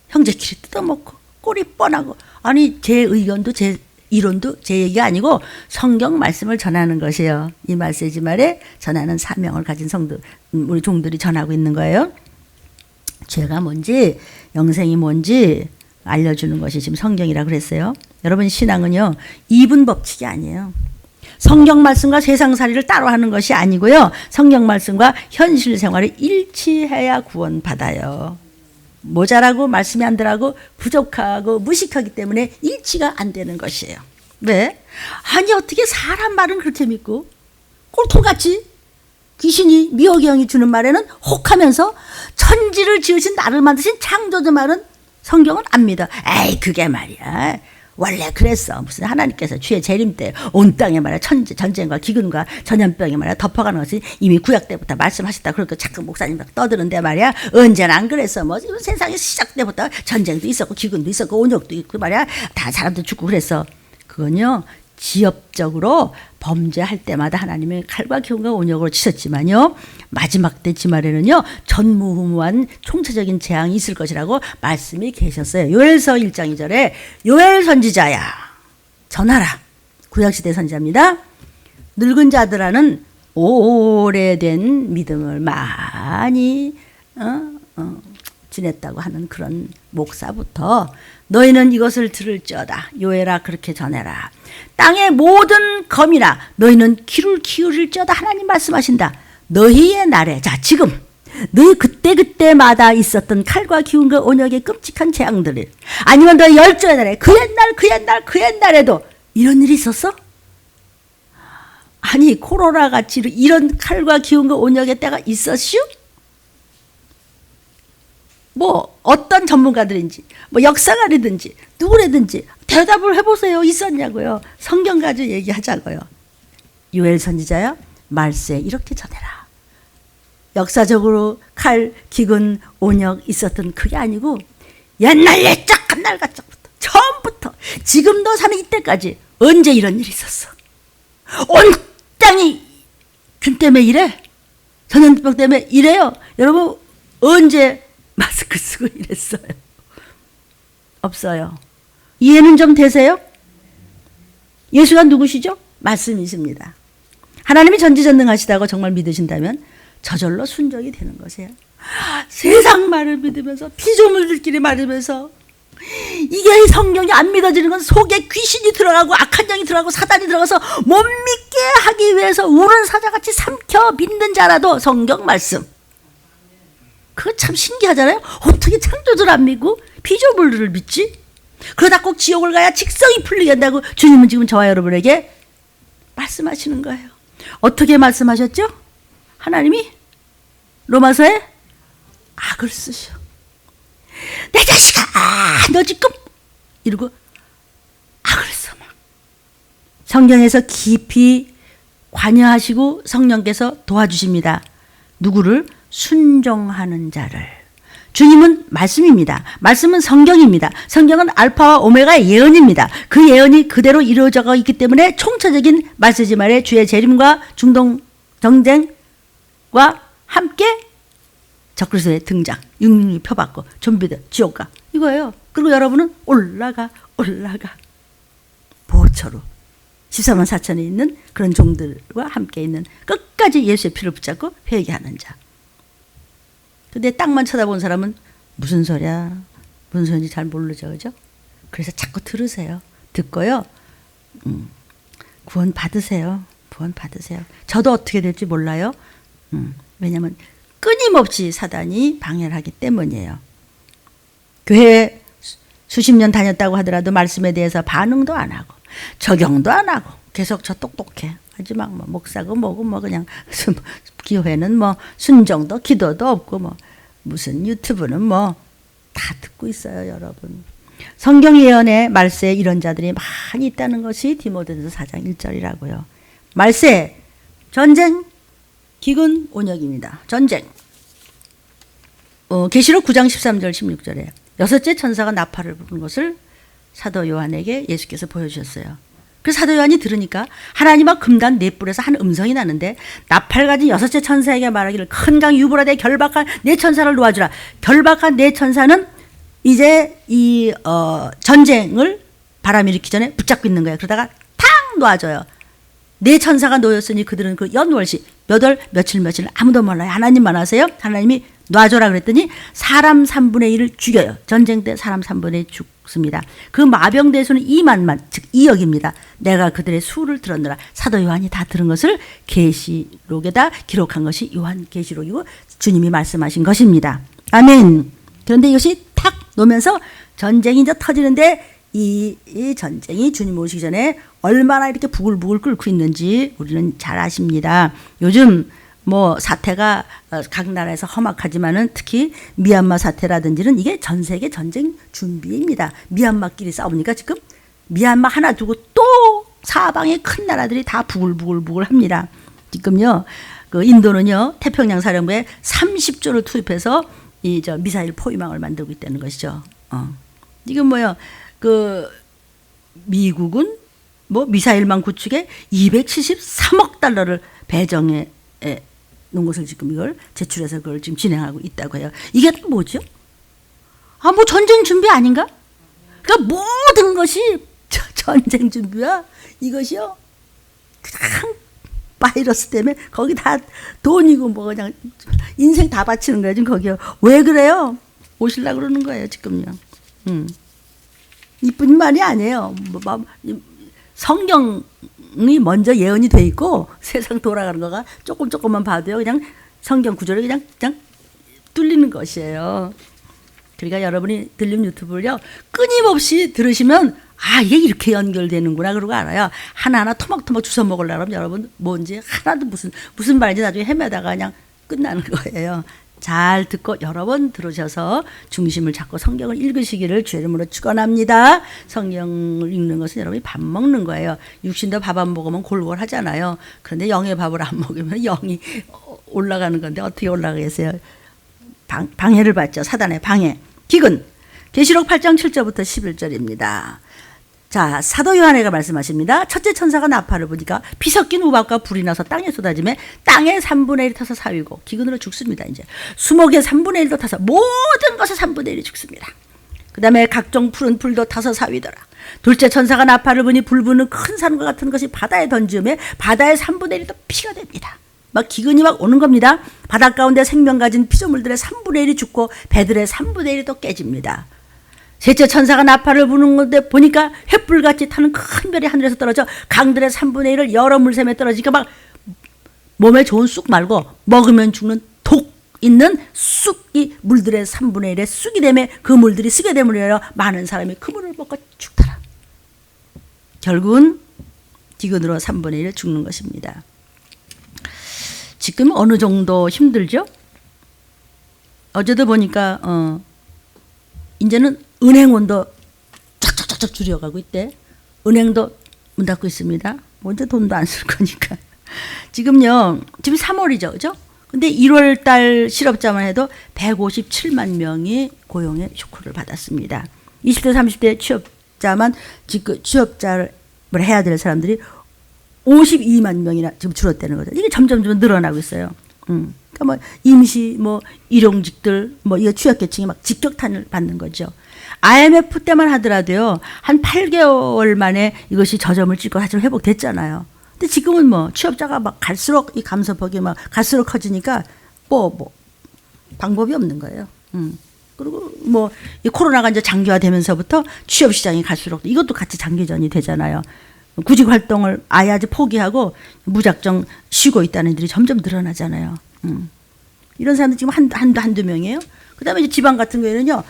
형제끼리 뜯어먹고 꼴이 뻔하고. 아니, 제 의견도 제 이론도 제 얘기가 아니고 성경 말씀을 전하는 것이에요. 이 메시지 말에 전하는 사명을 가진 성도, 우리 종들이 전하고 있는 거예요. 죄가 뭔지, 영생이 뭔지 알려주는 것이 지금 성경이라고 그랬어요. 여러분, 신앙은요, 이분 법칙이 아니에요. 성경 말씀과 세상살이를 따로 하는 것이 아니고요, 성경 말씀과 현실 생활을 일치해야 구원받아요. 모자라고 말씀이 안 들어가고 부족하고 무식하기 때문에 일치가 안 되는 것이에요. 왜? 아니, 어떻게 사람 말은 그렇게 믿고 꼴통같이 귀신이, 미혹의 영이 주는 말에는 혹하면서 천지를 지으신 나를 만드신 창조주 말은 성경은 안 믿어. 에이, 그게 말이야, 원래 그랬어. 무슨 하나님께서 주의 재림 때 온 땅에 말이야 전쟁과 기근과 전염병이 말이야 덮어가는 것이 이미 구약 때부터 말씀하셨다. 그러니까 자꾸 목사님 떠드는데 말이야, 언제나 안 그랬어. 뭐 세상에 시작 때부터 전쟁도 있었고 기근도 있었고 온역도 있고 말이야, 다 사람도 죽고 그랬어. 그건요, 지엽적으로 범죄할 때마다 하나님의 칼과 기운과 온역으로 치셨지만요, 마지막 때 지말에는요, 전무후무한 총체적인 재앙이 있을 것이라고 말씀이 계셨어요. 요엘서 1장 2절에 요엘 선지자야 전하라. 구약시대 선지자입니다. 늙은 자들아는 오래된 믿음을 많이 지냈다고 하는 그런 목사부터 너희는 이것을 들을지어다. 요에라 그렇게 전해라. 땅의 모든 검이나 너희는 귀를 기울일지어다. 하나님 말씀하신다. 너희의 날에 자 지금 너희 그때마다 있었던 칼과 기운과 온역의 끔찍한 재앙들을 아니면 너희 열조의 날에 그 옛날에도 이런 일이 있었어? 아니 코로나 같이 이런 칼과 기운과 온역의 때가 있었슈? 뭐 어떤 전문가들인지 뭐 역사가라든지 누구라든지 대답을 해보세요. 있었냐고요. 성경 가지고 얘기하자고요. 요엘 선지자야 말세 이렇게 전해라. 역사적으로 칼, 기근, 온역 있었던 그게 아니고 옛날 옛적한 날가적부터 처음부터 지금도 사는 이때까지 언제 이런 일이 있었어. 온 땅이 균 때문에 이래? 전염병 때문에 이래요? 여러분 언제 마스크 쓰고 이랬어요? 없어요. 이해는 좀 되세요? 예수가 누구시죠? 말씀이십니다. 하나님이 전지전능하시다고 정말 믿으신다면 저절로 순종이 되는 것이에요. 세상 말을 믿으면서 피조물들끼리 말하면서 이게 성경이 안 믿어지는 건 속에 귀신이 들어가고 악한 영이 들어가고 사단이 들어가서 못 믿게 하기 위해서 우는 사자같이 삼켜 믿는 자라도 성경 말씀 그거 참 신기하잖아요. 어떻게 창조주를 안 믿고 피조물들을 믿지? 그러다 꼭 지옥을 가야 직성이 풀리게 한다고 주님은 지금 저와 여러분에게 말씀하시는 거예요. 어떻게 말씀하셨죠? 하나님이 로마서에 악을 쓰셔. 내 자식아 너 지금 이러고 악을 써 막. 성경에서 깊이 관여하시고 성령께서 도와주십니다. 누구를? 순종하는 자를. 주님은 말씀입니다. 말씀은 성경입니다. 성경은 알파와 오메가의 예언입니다. 그 예언이 그대로 이루어져 있기 때문에 총체적인 말세지 말의 주의 재림과 중동 정쟁과 함께 적그리스도의 등장, 육륜이 펴받고 좀비들 지옥가 이거예요. 그리고 여러분은 올라가 보호처로 14만 4천에 있는 그런 종들과 함께 있는 끝까지 예수의 피를 붙잡고 회개하는 자. 근데 땅만 쳐다본 사람은 무슨 소리야? 무슨 소리인지 잘 모르죠. 그죠? 그래서 자꾸 들으세요. 듣고요. 구원 받으세요. 구원 받으세요. 저도 어떻게 될지 몰라요. 왜냐하면 끊임없이 사단이 방해를 하기 때문이에요. 교회 수십 년 다녔다고 하더라도 말씀에 대해서 반응도 안 하고 적용도 안 하고 계속 저 똑똑해. 마지막 뭐 목사고 뭐고 뭐 그냥 교회는 뭐 순종도 기도도 없고 뭐 무슨 유튜브는 뭐 다 듣고 있어요, 여러분. 성경 예언의 말세에 이런 자들이 많이 있다는 것이 디모데전서 4장 1절이라고요. 말세, 전쟁, 기근, 온역입니다. 전쟁. 계시록 9장 13절 16절에 여섯째 천사가 나팔을 부는 것을 사도 요한에게 예수께서 보여주셨어요. 그래서 사도 요한이 들으니까 하나님과 금단 네 뿔에서 한 음성이 나는데 나팔 가진 여섯째 천사에게 말하기를 큰 강 유브라데 결박한 네 천사를 놓아주라. 결박한 네 천사는 이제 이 전쟁을 바람 일으키기 전에 붙잡고 있는 거예요. 그러다가 탁 놓아줘요. 네 천사가 놓였으니 그들은 그 연월시 몇 월 며칠 아무도 몰라요. 하나님만 아세요. 하나님이 놔줘라 그랬더니 사람 3분의 1을 죽여요. 전쟁 때 사람 3분의 1 죽습니다. 그 마병대의 수는 2만만 즉 2억입니다. 내가 그들의 수를 들었노라. 사도 요한이 다 들은 것을 계시록에다 기록한 것이 요한계시록이고 주님이 말씀하신 것입니다. 아멘. 그런데 이것이 탁 놓으면서 전쟁이 이제 터지는데 이 전쟁이 주님 오시기 전에 얼마나 이렇게 부글부글 끓고 있는지 우리는 잘 아십니다. 요즘 뭐 사태가 각 나라에서 험악하지만은 특히 미얀마 사태라든지는 이게 전 세계 전쟁 준비입니다. 미얀마끼리 싸우니까 지금 미얀마 하나 두고 또 사방의 큰 나라들이 다 부글부글 합니다. 지금요, 그 인도는요 태평양 사령부에 30조를 투입해서 이 저 미사일 포위망을 만들고 있다는 것이죠. 이건 뭐요? 그 미국은 뭐 미사일망 구축에 273억 달러를 배정해 놓은 것을 지금 이걸 제출해서 그걸 지금 진행하고 있다고 해요. 이게 또 뭐죠? 뭐 전쟁 준비 아닌가? 그러니까 모든 것이 전쟁 준비야. 이것이요. 그냥 바이러스 때문에 거기 다 돈이고 뭐 그냥 인생 다 바치는 거야 지금 거기요. 왜 그래요? 오시려고 그러는 거예요, 지금요. 이뿐 말이 아니에요. 성경이 먼저 예언이 돼 있고 세상 돌아가는 거가 조금만 봐도요. 그냥 성경 구절을 그냥 뚫리는 것이에요. 그러니까 여러분이 들림 유튜브를요. 끊임없이 들으시면 아 이게 이렇게 연결되는구나 그러고 알아요. 하나하나 토막토막 주워 먹으려면 여러분 뭔지 하나도 무슨 말인지 나중에 헤매다가 그냥 끝나는 거예요. 잘 듣고 여러 번 들으셔서 중심을 잡고 성경을 읽으시기를 주의 이름으로 축원합니다. 성경을 읽는 것은 여러분이 밥 먹는 거예요. 육신도 밥 안 먹으면 골골하잖아요. 그런데 영의 밥을 안 먹으면 영이 올라가는 건데 어떻게 올라가겠어요? 방해를 받죠. 사단의 방해. 기근. 계시록 8장 7절부터 11절입니다. 자, 사도 요한애가 말씀하십니다. 첫째 천사가 나팔을 부니까 피 섞인 우박과 불이 나서 땅에 쏟아지며 땅의 3분의 1이 타서 사위고 기근으로 죽습니다. 이제 수목의 3분의 1도 타서 모든 것의 3분의 1이 죽습니다. 그 다음에 각종 푸른 풀도 타서 사위더라. 둘째 천사가 나팔을 부니 불 부는 큰 산과 같은 것이 바다에 던지며 바다의 3분의 1도 피가 됩니다. 막 기근이 막 오는 겁니다. 바닷 가운데 생명 가진 피조물들의 3분의 1이 죽고 배들의 3분의 1이 또 깨집니다. 셋째 천사가 나팔을 부는 건데 보니까 횃불같이 타는 큰 별이 하늘에서 떨어져 강들의 3분의 1을 여러 물샘에 떨어지니까 막 몸에 좋은 쑥 말고 먹으면 죽는 독 있는 쑥이 물들의 3분의 1에 쑥이 되며 그 물들이 쓰게 되므로 많은 사람이 그 물을 먹고 죽더라. 결국은 기근으로 3분의 1 죽는 것입니다. 지금 어느 정도 힘들죠? 어제도 보니까 이제는 은행원도 쫙쫙쫙 줄여가고 있대. 은행도 문 닫고 있습니다. 먼저 돈도 안 쓸 거니까. 지금 3월이죠. 그죠? 근데 1월 달 실업자만 해도 157만 명이 고용의 쇼크를 받았습니다. 20대, 30대 취업자만 지금 취업자를 해야 될 사람들이 52만 명이나 지금 줄었다는 거죠. 이게 점점 늘어나고 있어요. 그러니까 뭐 임시 일용직들 이거 취약계층이 막 직격탄을 받는 거죠. IMF 때만 하더라도요 한 8개월 만에 이것이 저점을 찍고 다시 회복됐잖아요. 근데 지금은 취업자가 막 갈수록 이 감소폭이 막 갈수록 커지니까 방법이 없는 거예요. 그리고 이 코로나가 이제 장기화되면서부터 취업 시장이 갈수록 이것도 같이 장기전이 되잖아요. 구직 활동을 아예 포기하고 무작정 쉬고 있다는 일이 점점 늘어나잖아요. 이런 사람들 지금 한두 명이에요. 그 다음에 이제 지방 같은 경우에는요,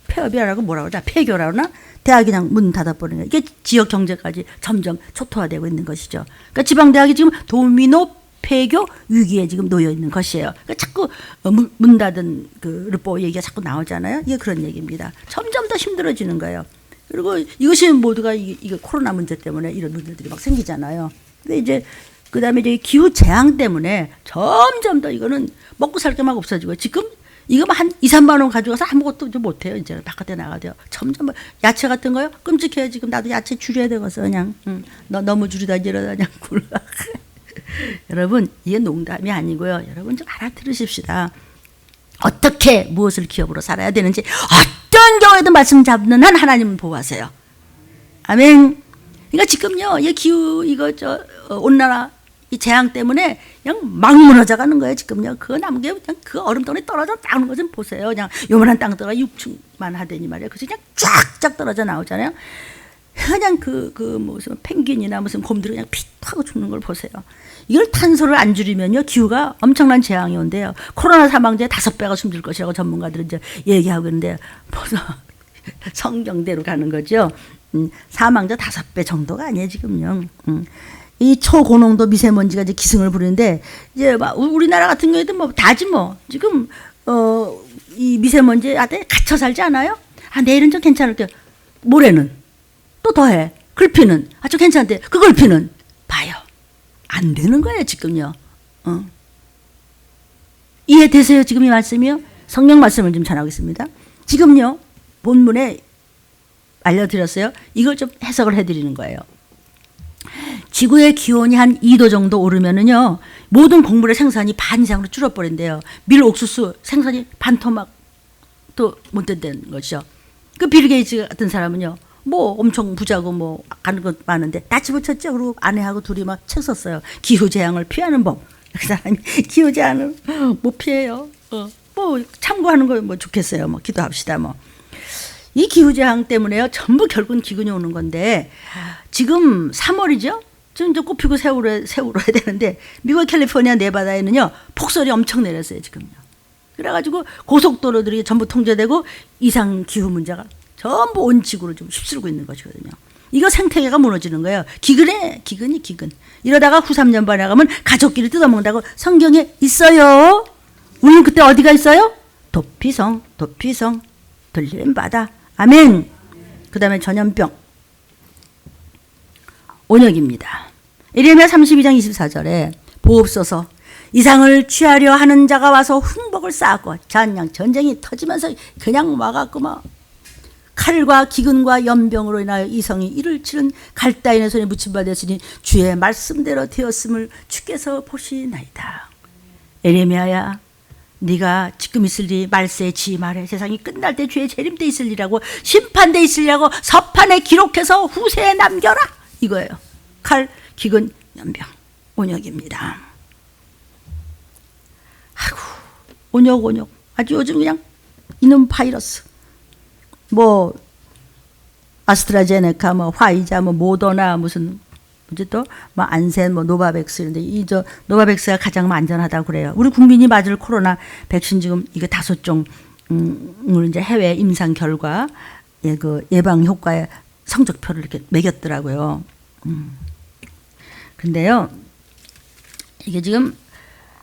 폐업이라고 뭐라고 하자, 폐교라나 대학이 그냥 문 닫아버리는 거예요. 이게 지역 경제까지 점점 초토화되고 있는 것이죠. 그러니까 지방 대학이 지금 도미노 폐교 위기에 지금 놓여 있는 것이에요. 그러니까 자꾸 문 닫은 그 르포 얘기가 자꾸 나오잖아요. 이게 그런 얘기입니다. 점점 더 힘들어지는 거예요. 그리고 이것이 모두가 이게 코로나 문제 때문에 이런 문제들이 막 생기잖아요. 근데 이제 그다음에 이제 기후 재앙 때문에 점점 더 이거는 먹고 살 게 막 없어지고 지금 이거 한 2, 3만 원 가져가서 아무것도 못 해요. 이제 바깥에 나가도요. 점점 야채 같은 거요. 끔찍해요. 지금 나도 야채 줄여야 되겠어. 그냥 너무 줄이다 이러다 그냥 굴러. 여러분 이게 농담이 아니고요. 여러분 좀 알아들으십시다. 어떻게 무엇을 기업으로 살아야 되는지 어떤 경우에도 말씀 잡는 한 하나님은 보호하세요. 아멘. 그러니까 지금요, 이 기후 온난화 이 재앙 때문에 그냥 막 무너져 가는 거예요. 지금요. 그 남은 게 그냥 그 얼음덩이 떨어져 나오는 거 좀 보세요. 그냥 요만한 땅덩이가 6층만 하더니 말이에요. 그래서 그냥 쫙쫙 떨어져 나오잖아요. 그냥 무슨 펭귄이나 무슨 곰들이 그냥 픽 하고 죽는 걸 보세요. 이걸 탄소를 안 줄이면요, 기후가 엄청난 재앙이 온대요. 코로나 사망자의 5배가 숨질 것이라고 전문가들은 이제 얘기하고 있는데, 벌써 성경대로 가는 거죠. 사망자 5배 정도가 아니에요, 지금요. 이 초고농도 미세먼지가 이제 기승을 부리는데, 이제 우리나라 같은 경우에도 다지 지금, 이 미세먼지 안에 갇혀 살지 않아요? 내일은 좀 괜찮을게요. 모레는 또 더해. 글피는 좀 괜찮대. 그 글피는 봐요. 안 되는 거예요, 지금요. 이해되세요, 지금 이 말씀이요? 성경 말씀을 좀 전하겠습니다. 지금요, 본문에 알려드렸어요. 이걸 좀 해석을 해드리는 거예요. 지구의 기온이 한 2도 정도 오르면은요, 모든 곡물의 생산이 반 이상으로 줄어버린대요. 밀, 옥수수 생산이 반 토막도 못 된다는 거죠. 그 빌 게이츠 같은 사람은요, 엄청 부자고 가는 것 많은데 다 집어쳤죠. 그리고 아내하고 둘이 막 책 썼어요. 기후 재앙을 피하는 법. 그 사람이 기후 재앙을 못 피해요. 뭐 참고하는 거 뭐 좋겠어요. 뭐 기도합시다. 뭐 이 기후재앙 때문에요. 전부 결국은 기근이 오는 건데 지금 3월이죠. 지금 이제 꽃피고 새우를 해야 되는데 미국 캘리포니아 네바다에는요 폭설이 엄청 내렸어요 지금요. 그래가지고 고속도로들이 전부 통제되고 이상 기후 문제가 전부 온 지구를 좀 휩쓸고 있는 것이거든요. 이거 생태계가 무너지는 거예요. 기근에 기근. 이러다가 후 3년 반에 가면 가족끼리 뜯어먹는다고 성경에 있어요. 우리는 그때 어디가 있어요? 도피성 들리는 바다. 아멘. 그 다음에 전염병 온역입니다. 예레미야 32장 24절에 보옵소서 이상을 취하려 하는 자가 와서 흉복을 쌓았고 잔양 전쟁이 터지면서 그냥 와갖고 막 칼과 기근과 연병으로 인하여 이성이 이를 치른 갈다인의 손에 묻힌 바 되었으니 주의 말씀대로 되었음을 주께서 보시나이다. 예레미야야 네가 지금 있으리 말세에 지 말해 세상이 끝날 때 주의 재림 때 있으리라고 심판 때 있으리라고 서판에 기록해서 후세에 남겨라 이거예요. 칼, 기근, 연병, 온역입니다. 아이고 온역 아주 요즘 그냥 이놈 바이러스 뭐 아스트라제네카 뭐 화이자 뭐 모더나 무슨 이제 또 뭐 안센 뭐 노바백스 이런데 이 저 노바백스가 가장 안전하다고 그래요. 우리 국민이 맞을 코로나 백신 지금 이게 5종을 이제 해외 임상 결과 그 예방 효과의 성적표를 이렇게 매겼더라고요. 근데요 이게 지금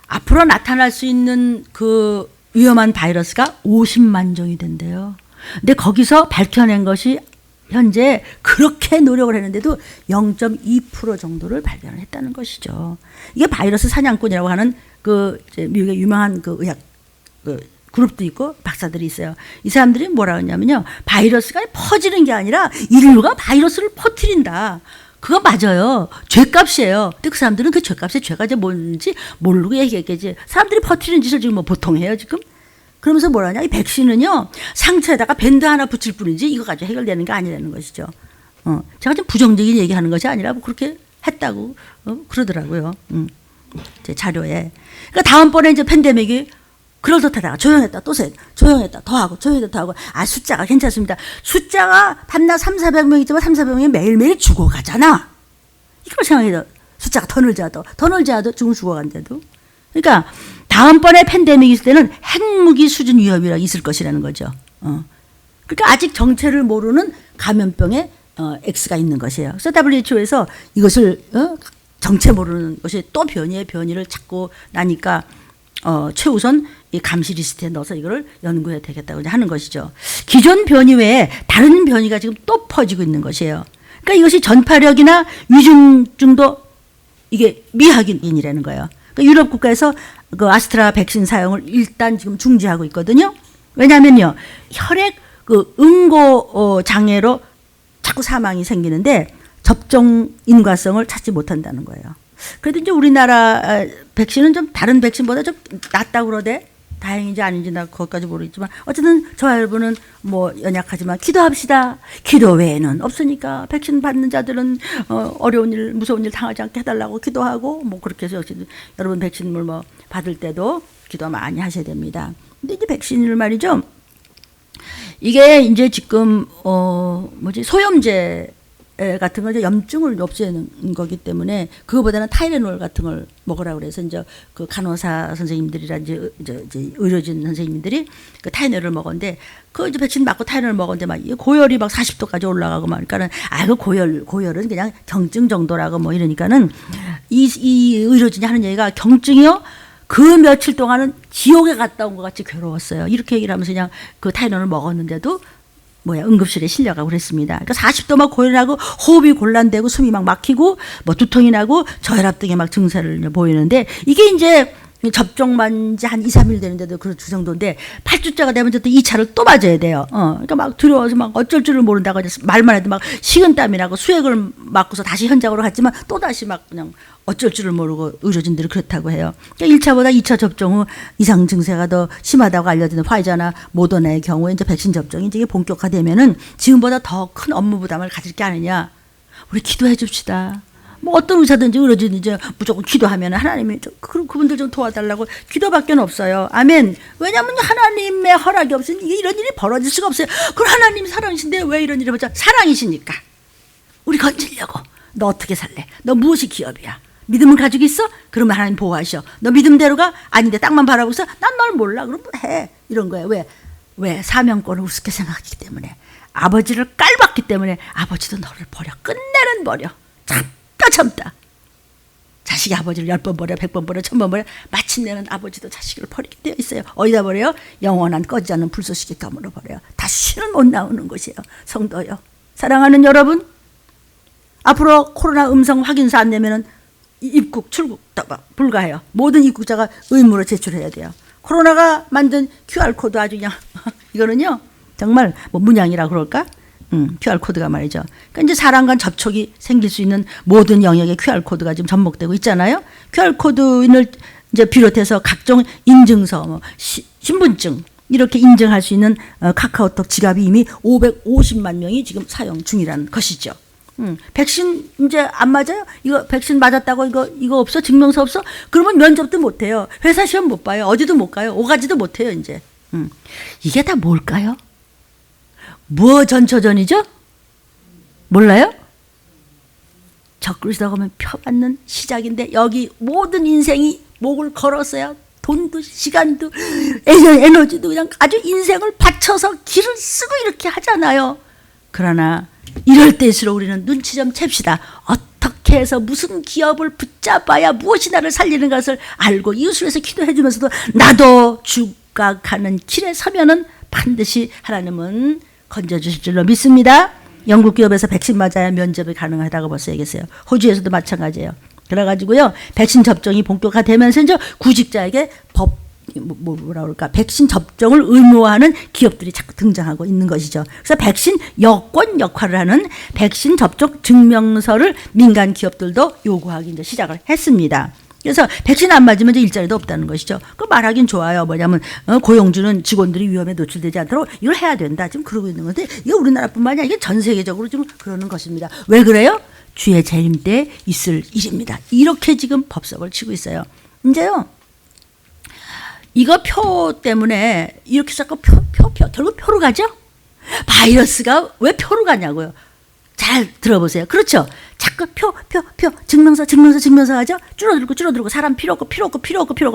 앞으로 나타날 수 있는 그 위험한 바이러스가 50만 종이 된대요. 근데 거기서 밝혀낸 것이 현재 그렇게 노력을 했는데도 0.2% 정도를 발견을 했다는 것이죠. 이게 바이러스 사냥꾼이라고 하는 그 미국의 유명한 그 의학 그 그룹도 있고 박사들이 있어요. 이 사람들이 뭐라고 했냐면요. 바이러스가 퍼지는 게 아니라 인류가 바이러스를 퍼뜨린다. 그거 맞아요. 죄값이에요. 근데 그 사람들은 그 죄값의 죄가 이제 뭔지 모르고 얘기했겠지. 사람들이 퍼뜨리는 짓을 지금 뭐 보통 해요, 지금? 그러면서 뭐라냐? 이 백신은요, 상처에다가 밴드 하나 붙일 뿐이지 이거 가지고 해결되는 게 아니라는 것이죠. 제가 좀 부정적인 얘기하는 것이 아니라 뭐 그렇게 했다고 그러더라고요. 제 자료에. 그러니까 다음번에 이제 팬데믹이 그럴듯하다가 조용했다 또 세, 조용했다 더 하고 조용했다 더 하고 숫자가 괜찮습니다. 숫자가 밤낮 300~400명 있지만 300~400명이 매일매일 죽어가잖아. 이걸 생각해도 숫자가 더 늘자도 지금 죽어간대도. 그러니까 다음번에 팬데믹이 있을 때는 핵무기 수준 위험이 있을 것이라는 거죠. 그러니까 아직 정체를 모르는 감염병의 X가 있는 것이에요. 그래서 WHO에서 이것을 정체 모르는 것이 또 변이를 찾고 나니까 최우선 이 감시 리스트에 넣어서 이거를 연구해야 되겠다고 하는 것이죠. 기존 변이 외에 다른 변이가 지금 또 퍼지고 있는 것이에요. 그러니까 이것이 전파력이나 위중증도 이게 미확인이라는 거예요. 그러니까 유럽 국가에서 그 아스트라 백신 사용을 일단 지금 중지하고 있거든요. 왜냐하면요, 혈액 그 응고 장애로 자꾸 사망이 생기는데 접종 인과성을 찾지 못한다는 거예요. 그래도 이제 우리나라 백신은 좀 다른 백신보다 좀 낫다고 그러대. 다행인지 아닌지 나 그것까지 모르겠지만 어쨌든 저와 여러분은 뭐 연약하지만 기도합시다. 기도 외에는 없으니까 백신 받는 자들은 어려운 일, 무서운 일 당하지 않게 해달라고 기도하고 뭐 그렇게 해서 역시 여러분 백신을 뭐 받을 때도 기도 많이 하셔야 됩니다. 근데 이제 백신을 말이죠. 이게 이제 지금 소염제 같은 걸 이제 염증을 없애는 거기 때문에 그거보다는 타이레놀 같은 걸 먹으라고 그래서 이제 그 간호사 선생님들이라 이제 의료진 선생님들이 그 타이레놀을 먹었는데 그 이제 백신 맞고 타이레놀 먹었는데 막 고열이 막 40도까지 올라가고 막 그러니까는 그 고열은 그냥 경증 정도라고 뭐 이러니까는 이 의료진이 하는 얘기가 경증이요 그 며칠 동안은 지옥에 갔다 온 것 같이 괴로웠어요. 이렇게 얘기를 하면서 그냥 그 타이레놀을 먹었는데도 응급실에 실려가고 그랬습니다. 그러니까 40도 막 고열하고 호흡이 곤란되고 숨이 막 막히고 뭐 두통이 나고 저혈압 등의 막 증세를 보이는데 이게 이제 접종만 이제 한 2, 3일 되는데도 그 정도인데 8주째가 되면 또 2차를 또 맞아야 돼요. 그러니까 막 두려워서 막 어쩔 줄을 모른다고 해서 말만 해도 막 식은땀이 나고 수액을 맞고서 다시 현장으로 갔지만 또 다시 막 그냥 어쩔 줄을 모르고 의료진들이 그렇다고 해요. 그러니까 1차보다 2차 접종 후 이상 증세가 더 심하다고 알려지는 화이자나 모더나의 경우에 이제 백신 접종이 이제 본격화되면은 지금보다 더 큰 업무 부담을 가질 게 아니냐. 우리 기도해 줍시다. 뭐 어떤 의사든지 의료진든지 무조건 기도하면 하나님이 그분들 좀 도와달라고 기도밖에 없어요. 아멘. 왜냐하면 하나님의 허락이 없으니 이런 일이 벌어질 수가 없어요. 그럼 하나님 사랑이신데 왜 이런 일이 벌어져? 사랑이시니까. 우리 건지려고. 너 어떻게 살래? 너 무엇이 기업이야? 믿음을 가지고 있어? 그러면 하나님 보호하셔. 너 믿음대로가 아닌데 땅만 바라보고 있어? 난 널 몰라. 그럼 해. 이런 거예요. 왜? 사명권을 우습게 생각하기 때문에. 아버지를 깔봤기 때문에 아버지도 너를 버려. 끝내는 버려. 참다. 자식이 아버지를 10번 버려, 100번 버려, 1000번 버려. 마침내는 아버지도 자식을 버리게 되어 있어요. 어디다 버려요? 영원한 꺼지지 않는 불쏘시개 감으로 버려요. 다시는 못 나오는 곳이에요. 성도요. 사랑하는 여러분, 앞으로 코로나 음성 확인서 안 내면은 입국, 출국 불가해요. 모든 입국자가 의무로 제출해야 돼요. 코로나가 만든 QR코드 아주 그냥 이거는요 정말 뭐 문양이라 그럴까? QR코드가 말이죠. 그러니까 이제 사람 간 접촉이 생길 수 있는 모든 영역의 QR코드가 지금 접목되고 있잖아요. QR코드를 이제 비롯해서 각종 인증서, 뭐 신분증 이렇게 인증할 수 있는 카카오톡 지갑이 이미 550만 명이 지금 사용 중이라는 것이죠. 백신 이제 안 맞아요? 이거 백신 맞았다고 이거 없어? 증명서 없어? 그러면 면접도 못 해요. 회사 시험 못 봐요. 어디도 못 가요. 오가지도 못 해요, 이제. 이게 다 뭘까요? 뭐 전초전이죠? 몰라요? 적그리스도가 오면 펴받는 시작인데 여기 모든 인생이 목을 걸었어요. 돈도 시간도 에너지도 그냥 아주 인생을 바쳐서 길을 쓰고 이렇게 하잖아요. 그러나 이럴 때일수록 우리는 눈치 좀 챕시다. 어떻게 해서 무슨 기업을 붙잡아야 무엇이 나를 살리는 것을 알고 이웃을 위해서 기도해 주면서도 나도 죽어가는 길에 서면은 반드시 하나님은 건져주실 줄로 믿습니다. 영국 기업에서 백신 맞아야 면접이 가능하다고 벌써 얘기했어요. 호주에서도 마찬가지예요. 그래가지고요 백신 접종이 본격화되면서 이제 구직자에게 뭐라 그럴까 백신 접종을 의무화하는 기업들이 자꾸 등장하고 있는 것이죠. 그래서 백신 여권 역할을 하는 백신 접종 증명서를 민간 기업들도 요구하기 이제 시작을 했습니다. 그래서 백신 안 맞으면 이제 일자리도 없다는 것이죠. 그 말하긴 좋아요. 뭐냐면 고용주는 직원들이 위험에 노출되지 않도록 이걸 해야 된다. 지금 그러고 있는 건데 이게 우리나라뿐만이 아니라 이게 전 세계적으로 지금 그러는 것입니다. 왜 그래요? 주의 재림 때 있을 일입니다. 이렇게 지금 법석을 치고 있어요. 이제요. 이거 표 때문에 이렇게 자꾸 표 결국 표로 가죠? 바이러스가 왜 표로 가냐고요. 잘 들어보세요. 그렇죠? 자꾸 표 증명서 하죠? 줄어들고 사람 필요 없고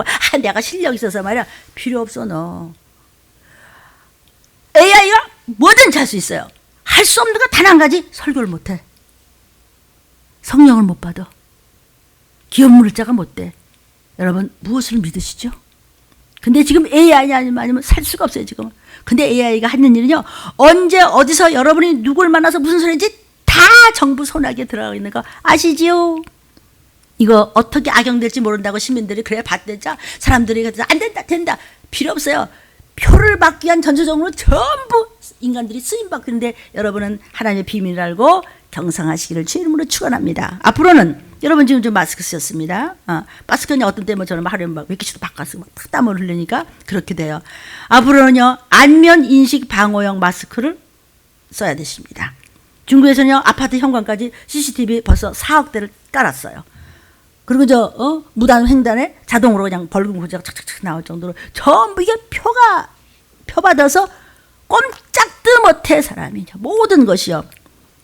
아 내가 실력 있어서 말이야. 필요 없어 너. AI가 뭐든지 할 수 있어요. 할 수 없는 거 단 한 가지 설교를 못해. 성령을 못 받아. 기업 물자가 못 돼. 여러분 무엇을 믿으시죠? 근데 지금 AI 아니면 살 수가 없어요 지금. 근데 AI가 하는 일은요. 언제 어디서 여러분이 누굴 만나서 무슨 소리인지 다 정부 손아귀에 들어가 있는 거 아시지요? 이거 어떻게 악용될지 모른다고 시민들이 그래 봤대자 사람들이 안 된다 필요 없어요. 표를 받기 위한 전체적으로 전부 인간들이 쓰임받는데 여러분은 하나님의 비밀을 알고 경성하시기를 주의 이름으로 축원합니다. 앞으로는 여러분 지금 좀 마스크 쓰셨습니다. 마스크는 어떤 때문에 저는 하루에 막 몇 개씩 바꿔서 막 땀을 흘리니까 그렇게 돼요. 앞으로는요 안면 인식 방호용 마스크를 써야 되십니다. 중국에서는요 아파트 현관까지 CCTV 벌써 4억 대를 깔았어요. 그리고 무단 횡단에 자동으로 그냥 벌금 고지가 착착착 나올 정도로 전부 이게 표 받아서 꼼짝도 못해 사람이 모든 것이요.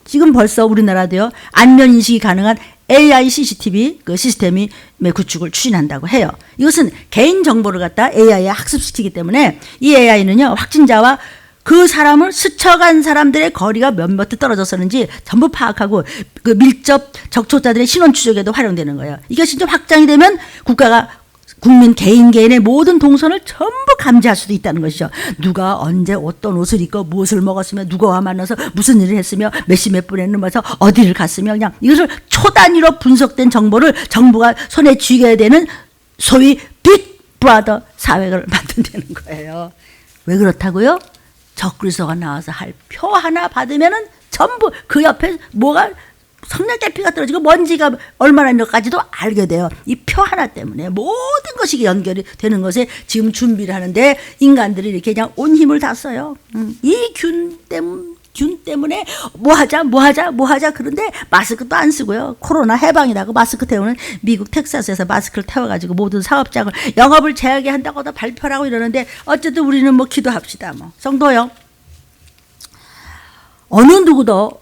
지금 벌써 우리나라도요 안면 인식이 가능한 AI CCTV 그 시스템이 구축을 추진한다고 해요. 이것은 개인 정보를 갖다 AI에 학습시키기 때문에 이 AI는요 확진자와 그 사람을 스쳐간 사람들의 거리가 몇 미터 떨어졌었는지 전부 파악하고 그 밀접 접촉자들의 신원 추적에도 활용되는 거예요. 이것이 좀 확장이 되면 국가가 국민 개인의 모든 동선을 전부 감지할 수도 있다는 것이죠. 누가 언제 어떤 옷을 입고 무엇을 먹었으며 누구와 만나서 무슨 일을 했으며 몇 시 몇 분에 넘어서 어디를 갔으며 그냥 이것을 초단위로 분석된 정보를 정부가 손에 쥐게 되는 소위 빅브라더 사회를 만든다는 거예요. 왜 그렇다고요? 적그리스도가 나와서 할 표 하나 받으면은 전부 그 옆에 뭐가 성냥개피가 떨어지고 먼지가 얼마나 있는지까지도 알게 돼요. 이 표 하나 때문에 모든 것이 연결이 되는 것에 지금 준비를 하는데 인간들이 이렇게 그냥 온 힘을 다 써요. 이 균 때문에 균 때문에 뭐 하자 그런데 마스크도 안 쓰고요. 코로나 해방이라고 마스크 태우는 미국 텍사스에서 마스크를 태워가지고 모든 사업장을 영업을 제하게 한다고 다 발표를 하고 이러는데 어쨌든 우리는 뭐 기도합시다. 뭐 성도요. 어느 누구도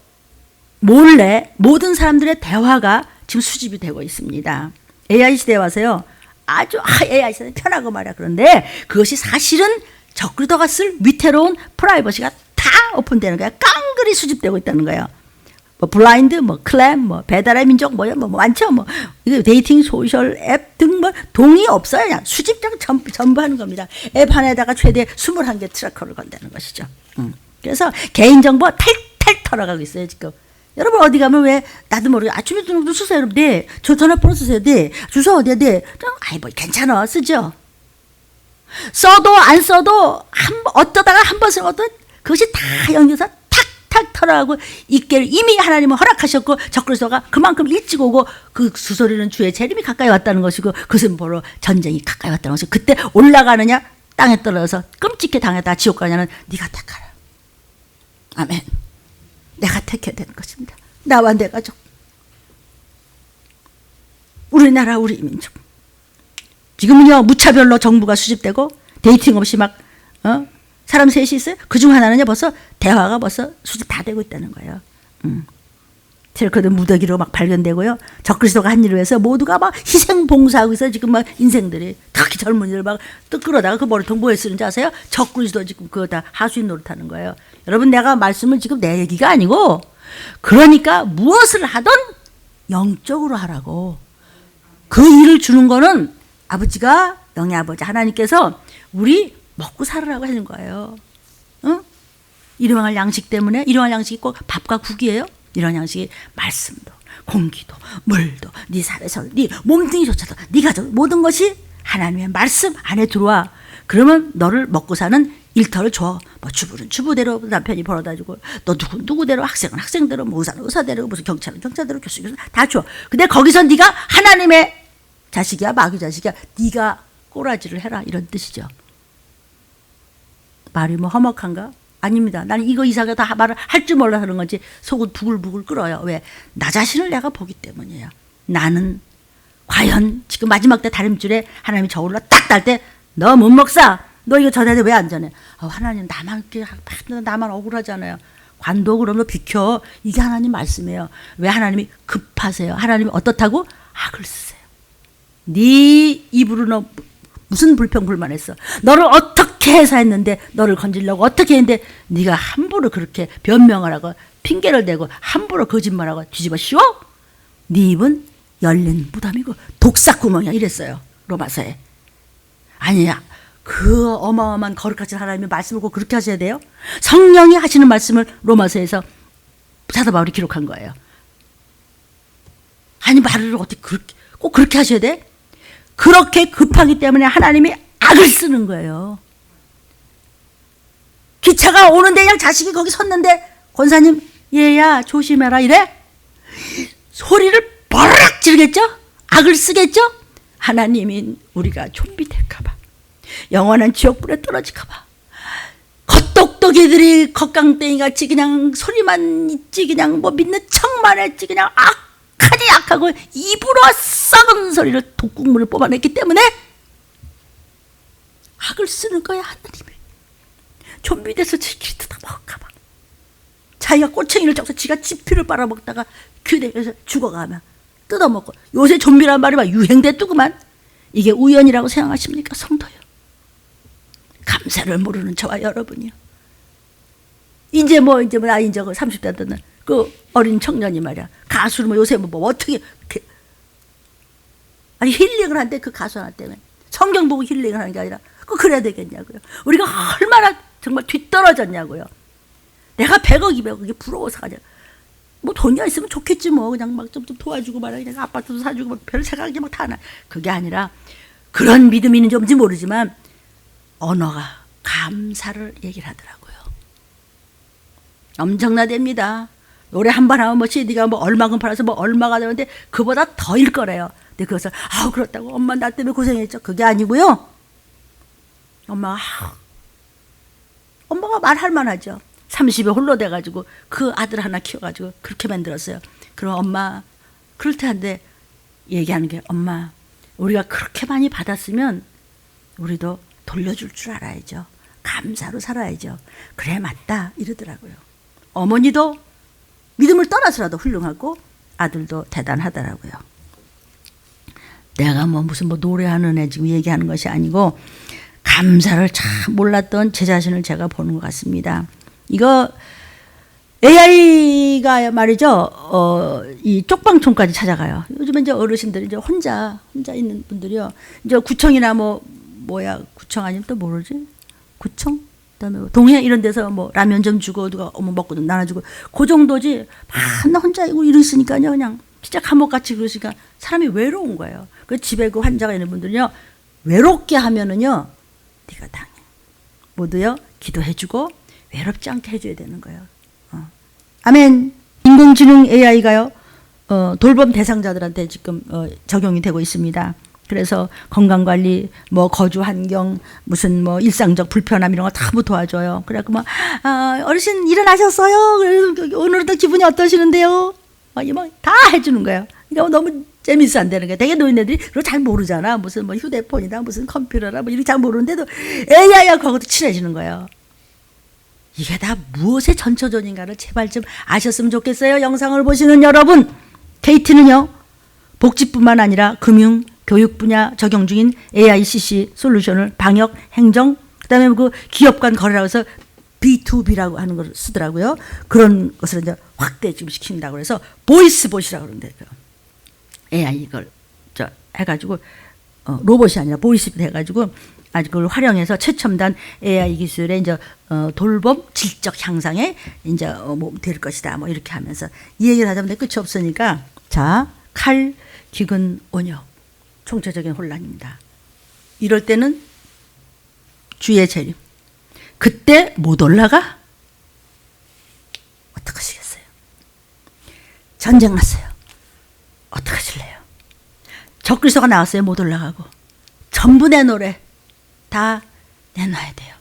몰래 모든 사람들의 대화가 지금 수집이 되고 있습니다. AI 시대에 와서요. 아주 AI 시대는 편하고 말이야. 그런데 그것이 사실은 적그리스도가 쓸 위태로운 프라이버시가 다 오픈되는 거야. 깡그리 수집되고 있다는 거예요. 뭐 블라인드, 뭐 클램, 뭐 배달의 민족, 뭐 많죠. 뭐 데이팅 소셜 앱 등 뭐 동의 없어요. 그냥 수집장 전부 하는 겁니다. 앱 하나에다가 최대 21개 트래커를 건다는 것이죠. 그래서 개인정보 탈탈 털어가고 있어요 지금. 여러분 어디 가면 왜 나도 모르게 주민등록도 쓰세요. 여러분 네. 저 전화번호 쓰세요. 네. 주소 어디야? 네. 아이 뭐 괜찮아 쓰죠. 써도 안 써도 어쩌다가 한 번 쓰거든. 그것이 다 연결해서 탁탁 털어가고 있기를 이미 하나님은 허락하셨고 적그리스도가 그만큼 일찍 오고 그 수소리는 주의 재림이 가까이 왔다는 것이고 그것은 바로 전쟁이 가까이 왔다는 것이고 그때 올라가느냐 땅에 떨어져서 끔찍히 당했다 지옥 가냐는 네가 택하라. 아멘. 내가 택해야 되는 것입니다. 나와 내 가족, 우리나라 우리 민족. 지금은요 무차별로 정부가 수집되고 데이팅 없이 막 사람 셋이 있어요. 그중 하나는요 벌써 대화가 벌써 수집 다 되고 있다는 거예요. 트래커도 무더기로 막 발견되고요. 적그리스도가 한 일을 위해서 모두가 막 희생 봉사하고 있어요. 지금 막 인생들이 특히 젊은이들 막 또 끌어다가 그 머리통 뭐에 쓰는지 아세요? 적그리스도 지금 그거 다 하수인 노릇하는 거예요. 여러분 내가 말씀은 지금 내 얘기가 아니고 그러니까 무엇을 하든 영적으로 하라고. 그 일을 주는 거는 아버지가 영의 아버지 하나님께서 우리 먹고 살으라고 하는 거예요. 응? 일용할 양식 때문에 일용할 양식이 꼭 밥과 국이에요. 이런 양식이 말씀도 공기도 물도 네 살에서 네 몸뚱이조차도 네 가족 모든 것이 하나님의 말씀 안에 들어와. 그러면 너를 먹고 사는 일터를 줘. 뭐 주부는 주부대로 남편이 벌어다주고 너 누구대로 학생은 학생대로 뭐 의사는 의사대로 무슨 경찰은 경찰대로 교수는 다 줘. 근데 거기서 네가 하나님의 자식이야 마귀 자식이야 네가 꼬라지를 해라 이런 뜻이죠. 말이 뭐 험악한가? 아닙니다. 나는 이거 이상하게 다 말을 할 줄 몰라서 그런 건지 속은 부글부글 끓어요. 왜? 나 자신을 내가 보기 때문이에요. 나는 과연 지금 마지막 때 다림줄에 하나님이 저울로 딱 딸 때 너 못 먹사? 너 이거 전에 왜 안 전해? 하나님 나만 이렇게 나만 억울하잖아요. 관도 그럼 너 비켜. 이게 하나님 말씀이에요. 왜 하나님이 급하세요? 하나님이 어떻다고? 악을 쓰세요. 네 입으로 너 무슨 불평불만했어? 너를 어떻게 해서 했는데 너를 건지려고 어떻게 했는데 네가 함부로 그렇게 변명을 하고 핑계를 대고 함부로 거짓말하고 뒤집어 씌워? 네 입은 열린 무덤이고 독사구멍이야 이랬어요. 로마서에. 아니야. 그 어마어마한 거룩하신 하나님의 말씀을 꼭 그렇게 하셔야 돼요? 성령이 하시는 말씀을 로마서에서 사도 바울이 기록한 거예요. 아니 말을 어떻게 꼭 그렇게 하셔야 돼? 그렇게 급하기 때문에 하나님이 악을 쓰는 거예요. 기차가 오는데 그냥 자식이 거기 섰는데 권사님 얘야 조심해라 이래? 소리를 버럭 지르겠죠? 악을 쓰겠죠? 하나님인 우리가 좀비 될까봐 영원한 지옥불에 떨어질까봐 겉똑똑이들이 겉강땡이같이 그냥 소리만 있지 그냥 뭐 믿는 척만 했지 그냥 악하니 악하고 입으로 썩은 소리를 독국물을 뽑아냈기 때문에 악을 쓰는 거야 하나님이. 좀비 돼서 지끼리 뜯어먹을까봐 자기가 꼬챙이를 쪄서 지가 지피를 빨아먹다가 귀대에서 죽어가면 뜯어먹고 요새 좀비란 말이 막 유행됐더구만. 이게 우연이라고 생각하십니까 성도요? 감사를 모르는 저와 여러분이요. 이제 나이 저거 30대 되는 그 어린 청년이 말이야 가수를 뭐 요새 뭐 어떻게 아니 힐링을 한대 그 가수 하나 때문에 성경 보고 힐링을 하는 게 아니라 그래야 되겠냐고요. 우리가 얼마나 정말 뒤떨어졌냐고요. 내가 100억 200억이 부러워서 가냐. 뭐 돈이 있으면 좋겠지 뭐 그냥 막 좀 도와주고 말이야 내가 아파트도 사주고 막 별 생각이 막 다 나. 그게 아니라 그런 믿음이 있는지 없는지 모르지만 언어가 감사를 얘기를 하더라고요. 엄청나답니다. 노래 한 번 하면 뭐 CD가 뭐 얼마큼 팔아서 뭐 얼마가 되는데 그보다 더일 거래요. 근데 그것을 그렇다고 엄마 나 때문에 고생했죠. 그게 아니고요. 엄마가 말할 만하죠. 30에 홀로 돼가지고 그 아들 하나 키워가지고 그렇게 만들었어요. 그럼 엄마 그럴듯한데 얘기하는 게 엄마 우리가 그렇게 많이 받았으면 우리도 돌려줄 줄 알아야죠. 감사로 살아야죠. 그래 맞다 이러더라고요. 어머니도 믿음을 떠나서라도 훌륭하고 아들도 대단하더라고요. 내가 뭐 무슨 뭐 노래하는 애 지금 얘기하는 것이 아니고 감사를 참 몰랐던 제 자신을 제가 보는 것 같습니다. 이거 AI가 말이죠. 이 쪽방촌까지 찾아가요. 요즘에 이제 어르신들이 이제 혼자 있는 분들이요. 이제 구청이나 구청 아니면 또 뭐지? 구청? 그다음에 동해 이런 데서 뭐 라면 좀 주고 누가 먹고 좀 나눠주고 그 정도지. 나 혼자 이러시니까요. 그냥 진짜 감옥같이 그러시니까 사람이 외로운 거예요. 그 집에 그 환자가 있는 분들은요. 외롭게 하면은요. 네가 당해. 모두요. 기도해주고 외롭지 않게 해줘야 되는 거예요. 아멘. 인공지능 AI가요. 돌봄 대상자들한테 지금 적용이 되고 있습니다. 그래서 건강관리, 거주 환경, 무슨 일상적 불편함 이런 거 다 도와줘요. 그래갖고 어르신 일어나셨어요? 오늘도 기분이 어떠시는데요? 다 해주는 거예요. 그러니까 너무 재밌어 안 되는 거예요. 되게 노인네들이 그걸 잘 모르잖아. 무슨 휴대폰이다, 무슨 컴퓨터라 이렇게 잘 모르는데도 AI하고 그것도 친해지는 거예요. 이게 다 무엇의 전초전인가를 제발 좀 아셨으면 좋겠어요. 영상을 보시는 여러분. KT는요. 복지뿐만 아니라 금융, 교육 분야 적용 중인 AICC 솔루션을 방역, 행정, 그다음에 그 기업 간 거래라고 해서 B2B라고 하는 걸 쓰더라고요. 그런 것을 이제 확대 지금 시킨다고 해서 보이스봇이라고 그러는데 AI 이걸 해가지고 로봇이 아니라 보이스봇 해가지고 아주 그걸 활용해서 최첨단 AI 기술의 이제 돌봄 질적 향상에 이제 될 것이다. 이렇게 하면서 이 얘기를 하자면 끝이 없으니까 자, 칼, 기근, 온역 총체적인 혼란입니다. 이럴 때는 주의 재림. 그때 못 올라가? 어떡하시겠어요? 전쟁 났어요. 어떡하실래요? 적그리스도가 나왔어요. 못 올라가고. 전부 내 노래 다 내놔야 돼요.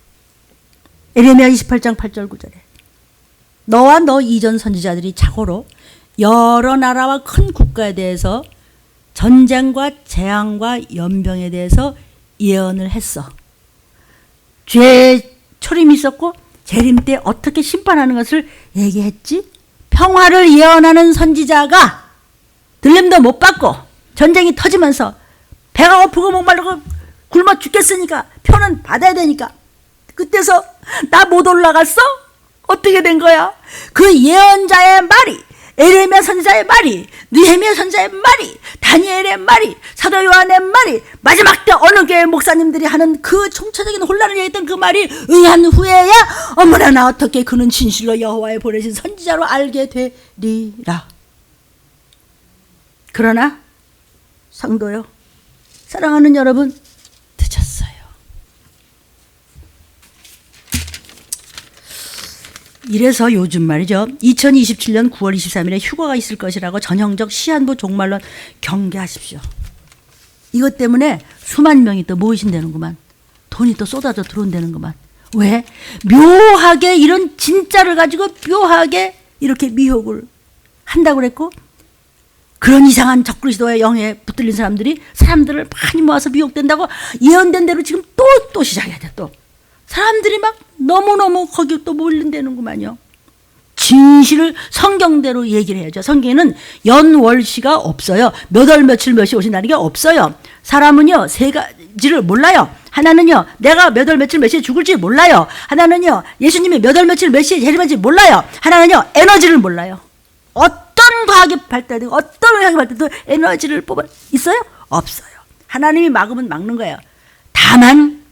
에레미야 28장 8절 9절에 너와 너 이전 선지자들이 자고로 여러 나라와 큰 국가에 대해서 전쟁과 재앙과 연병에 대해서 예언을 했어. 죄의 초림이 있었고 재림 때 어떻게 심판하는 것을 얘기했지. 평화를 예언하는 선지자가 들림도 못 받고 전쟁이 터지면서 배가 고프고 목마르고 굶어 죽겠으니까 표는 받아야 되니까 그때서 나 못 올라갔어? 어떻게 된 거야? 그 예언자의 말이 에레미야 선지자의 말이 느헤미야 선지자의 말이 다니엘의 말이 사도 요한의 말이 마지막 때 어느 교회 목사님들이 하는 그 총체적인 혼란을 얘기했던 그 말이 응한 후에야 어머나 나 어떻게 그는 진실로 여호와의 보내신 선지자로 알게 되리라. 그러나 성도요 사랑하는 여러분 늦었어요. 이래서 요즘 말이죠. 2027년 9월 23일에 휴가가 있을 것이라고 전형적 시한부 종말론 경계하십시오. 이것 때문에 수만 명이 또 모이신다는구만. 돈이 또 쏟아져 들어온다는구만. 왜? 묘하게 이런 진짜를 가지고 묘하게 이렇게 미혹을 한다고 그랬고 그런 이상한 적그리스도의 영에 붙들린 사람들을 많이 모아서 미혹된다고 예언된 대로 지금 또 시작해야 돼. 또 사람들이 막 너무너무 거기 또 몰린다는구만요. 진실을 성경대로 얘기를 해야죠. 성경에는 연월시가 없어요. 몇 월 며칠 몇 시 오신다는 게 없어요. 사람은요 세 가지를 몰라요. 하나는요 내가 몇 월 며칠 몇 시에 죽을지 몰라요. 하나는요 예수님이 몇 월 며칠 몇 시에 재림할지 몰라요. 하나는요 에너지를 몰라요. 어떤 과학이 발달되고 어떤 의학이 발달돼도 에너지를 뽑아 있어요? 없어요. 하나님이 막으면 막는 거예요. 다만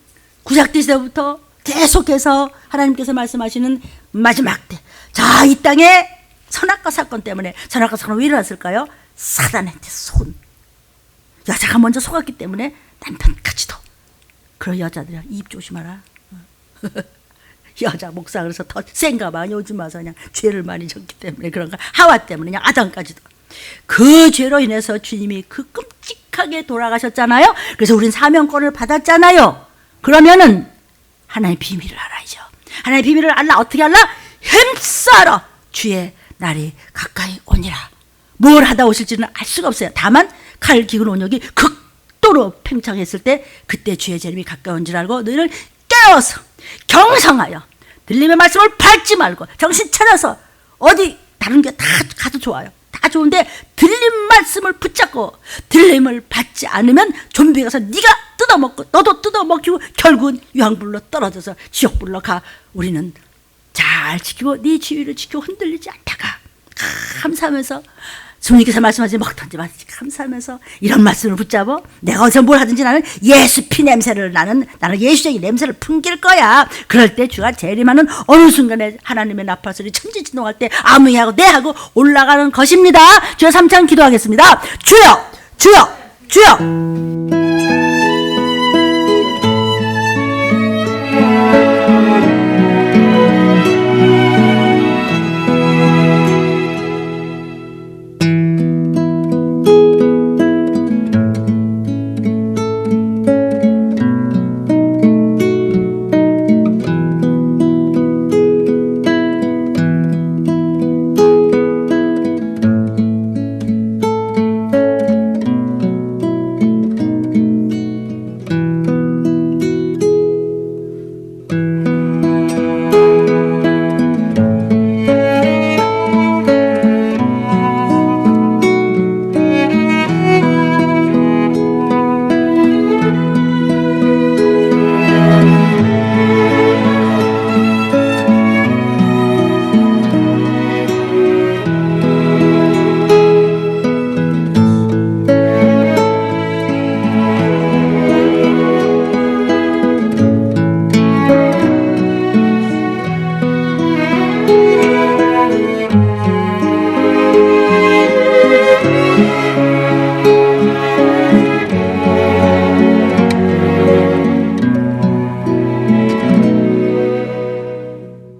구약대 시대부터 계속해서 하나님께서 말씀하시는 마지막 때. 자, 이 땅에 선악과 사건 때문에 선악과 사건은 왜 일어났을까요? 사단한테 속은 여자가 먼저 속았기 때문에 남편까지도. 그런 여자들이야 입 조심하라. 여자 목사 그래서 더 센가 봐. 요즘 와서 그냥 죄를 많이 졌기 때문에 그런가. 하와 때문에 그냥 아담까지도. 그 죄로 인해서 주님이 그 끔찍하게 돌아가셨잖아요. 그래서 우린 사명권을 받았잖아요. 그러면은 하나님의 비밀을 알아야죠. 하나님의 비밀을 알라. 어떻게 알라? 힘써라 주의 날이 가까이 오니라. 뭘 하다 오실지는 알 수가 없어요. 다만 칼 기근 온역이 극도로 팽창했을 때 그때 주의 재림이 가까운 줄 알고 너희를 깨워서 경성하여 들림의 말씀을 밟지 말고 정신 차려서 어디 다른 게 다 가도 좋아요. 다 좋은데 들림 말씀을 붙잡고 들림을 받지 않으면 좀비가 가서 네가 뜯어먹고 너도 뜯어먹히고 결국은 유황불로 떨어져서 지옥불로 가. 우리는 잘 지키고 네 지위를 지키고 흔들리지 않다가 감사하면서 주님께서 말씀하지 먹든지 마든지 감사하면서 이런 말씀을 붙잡아 내가 어디서 뭘 하든지 나는 예수 피 냄새를 나는 예수적인 냄새를 풍길 거야. 그럴 때 주가 재림하는 어느 순간에 하나님의 나팔소리 천지진동할 때 아무이하고 내하고 올라가는 것입니다. 주여 3찬 기도하겠습니다. 주여 주여 주여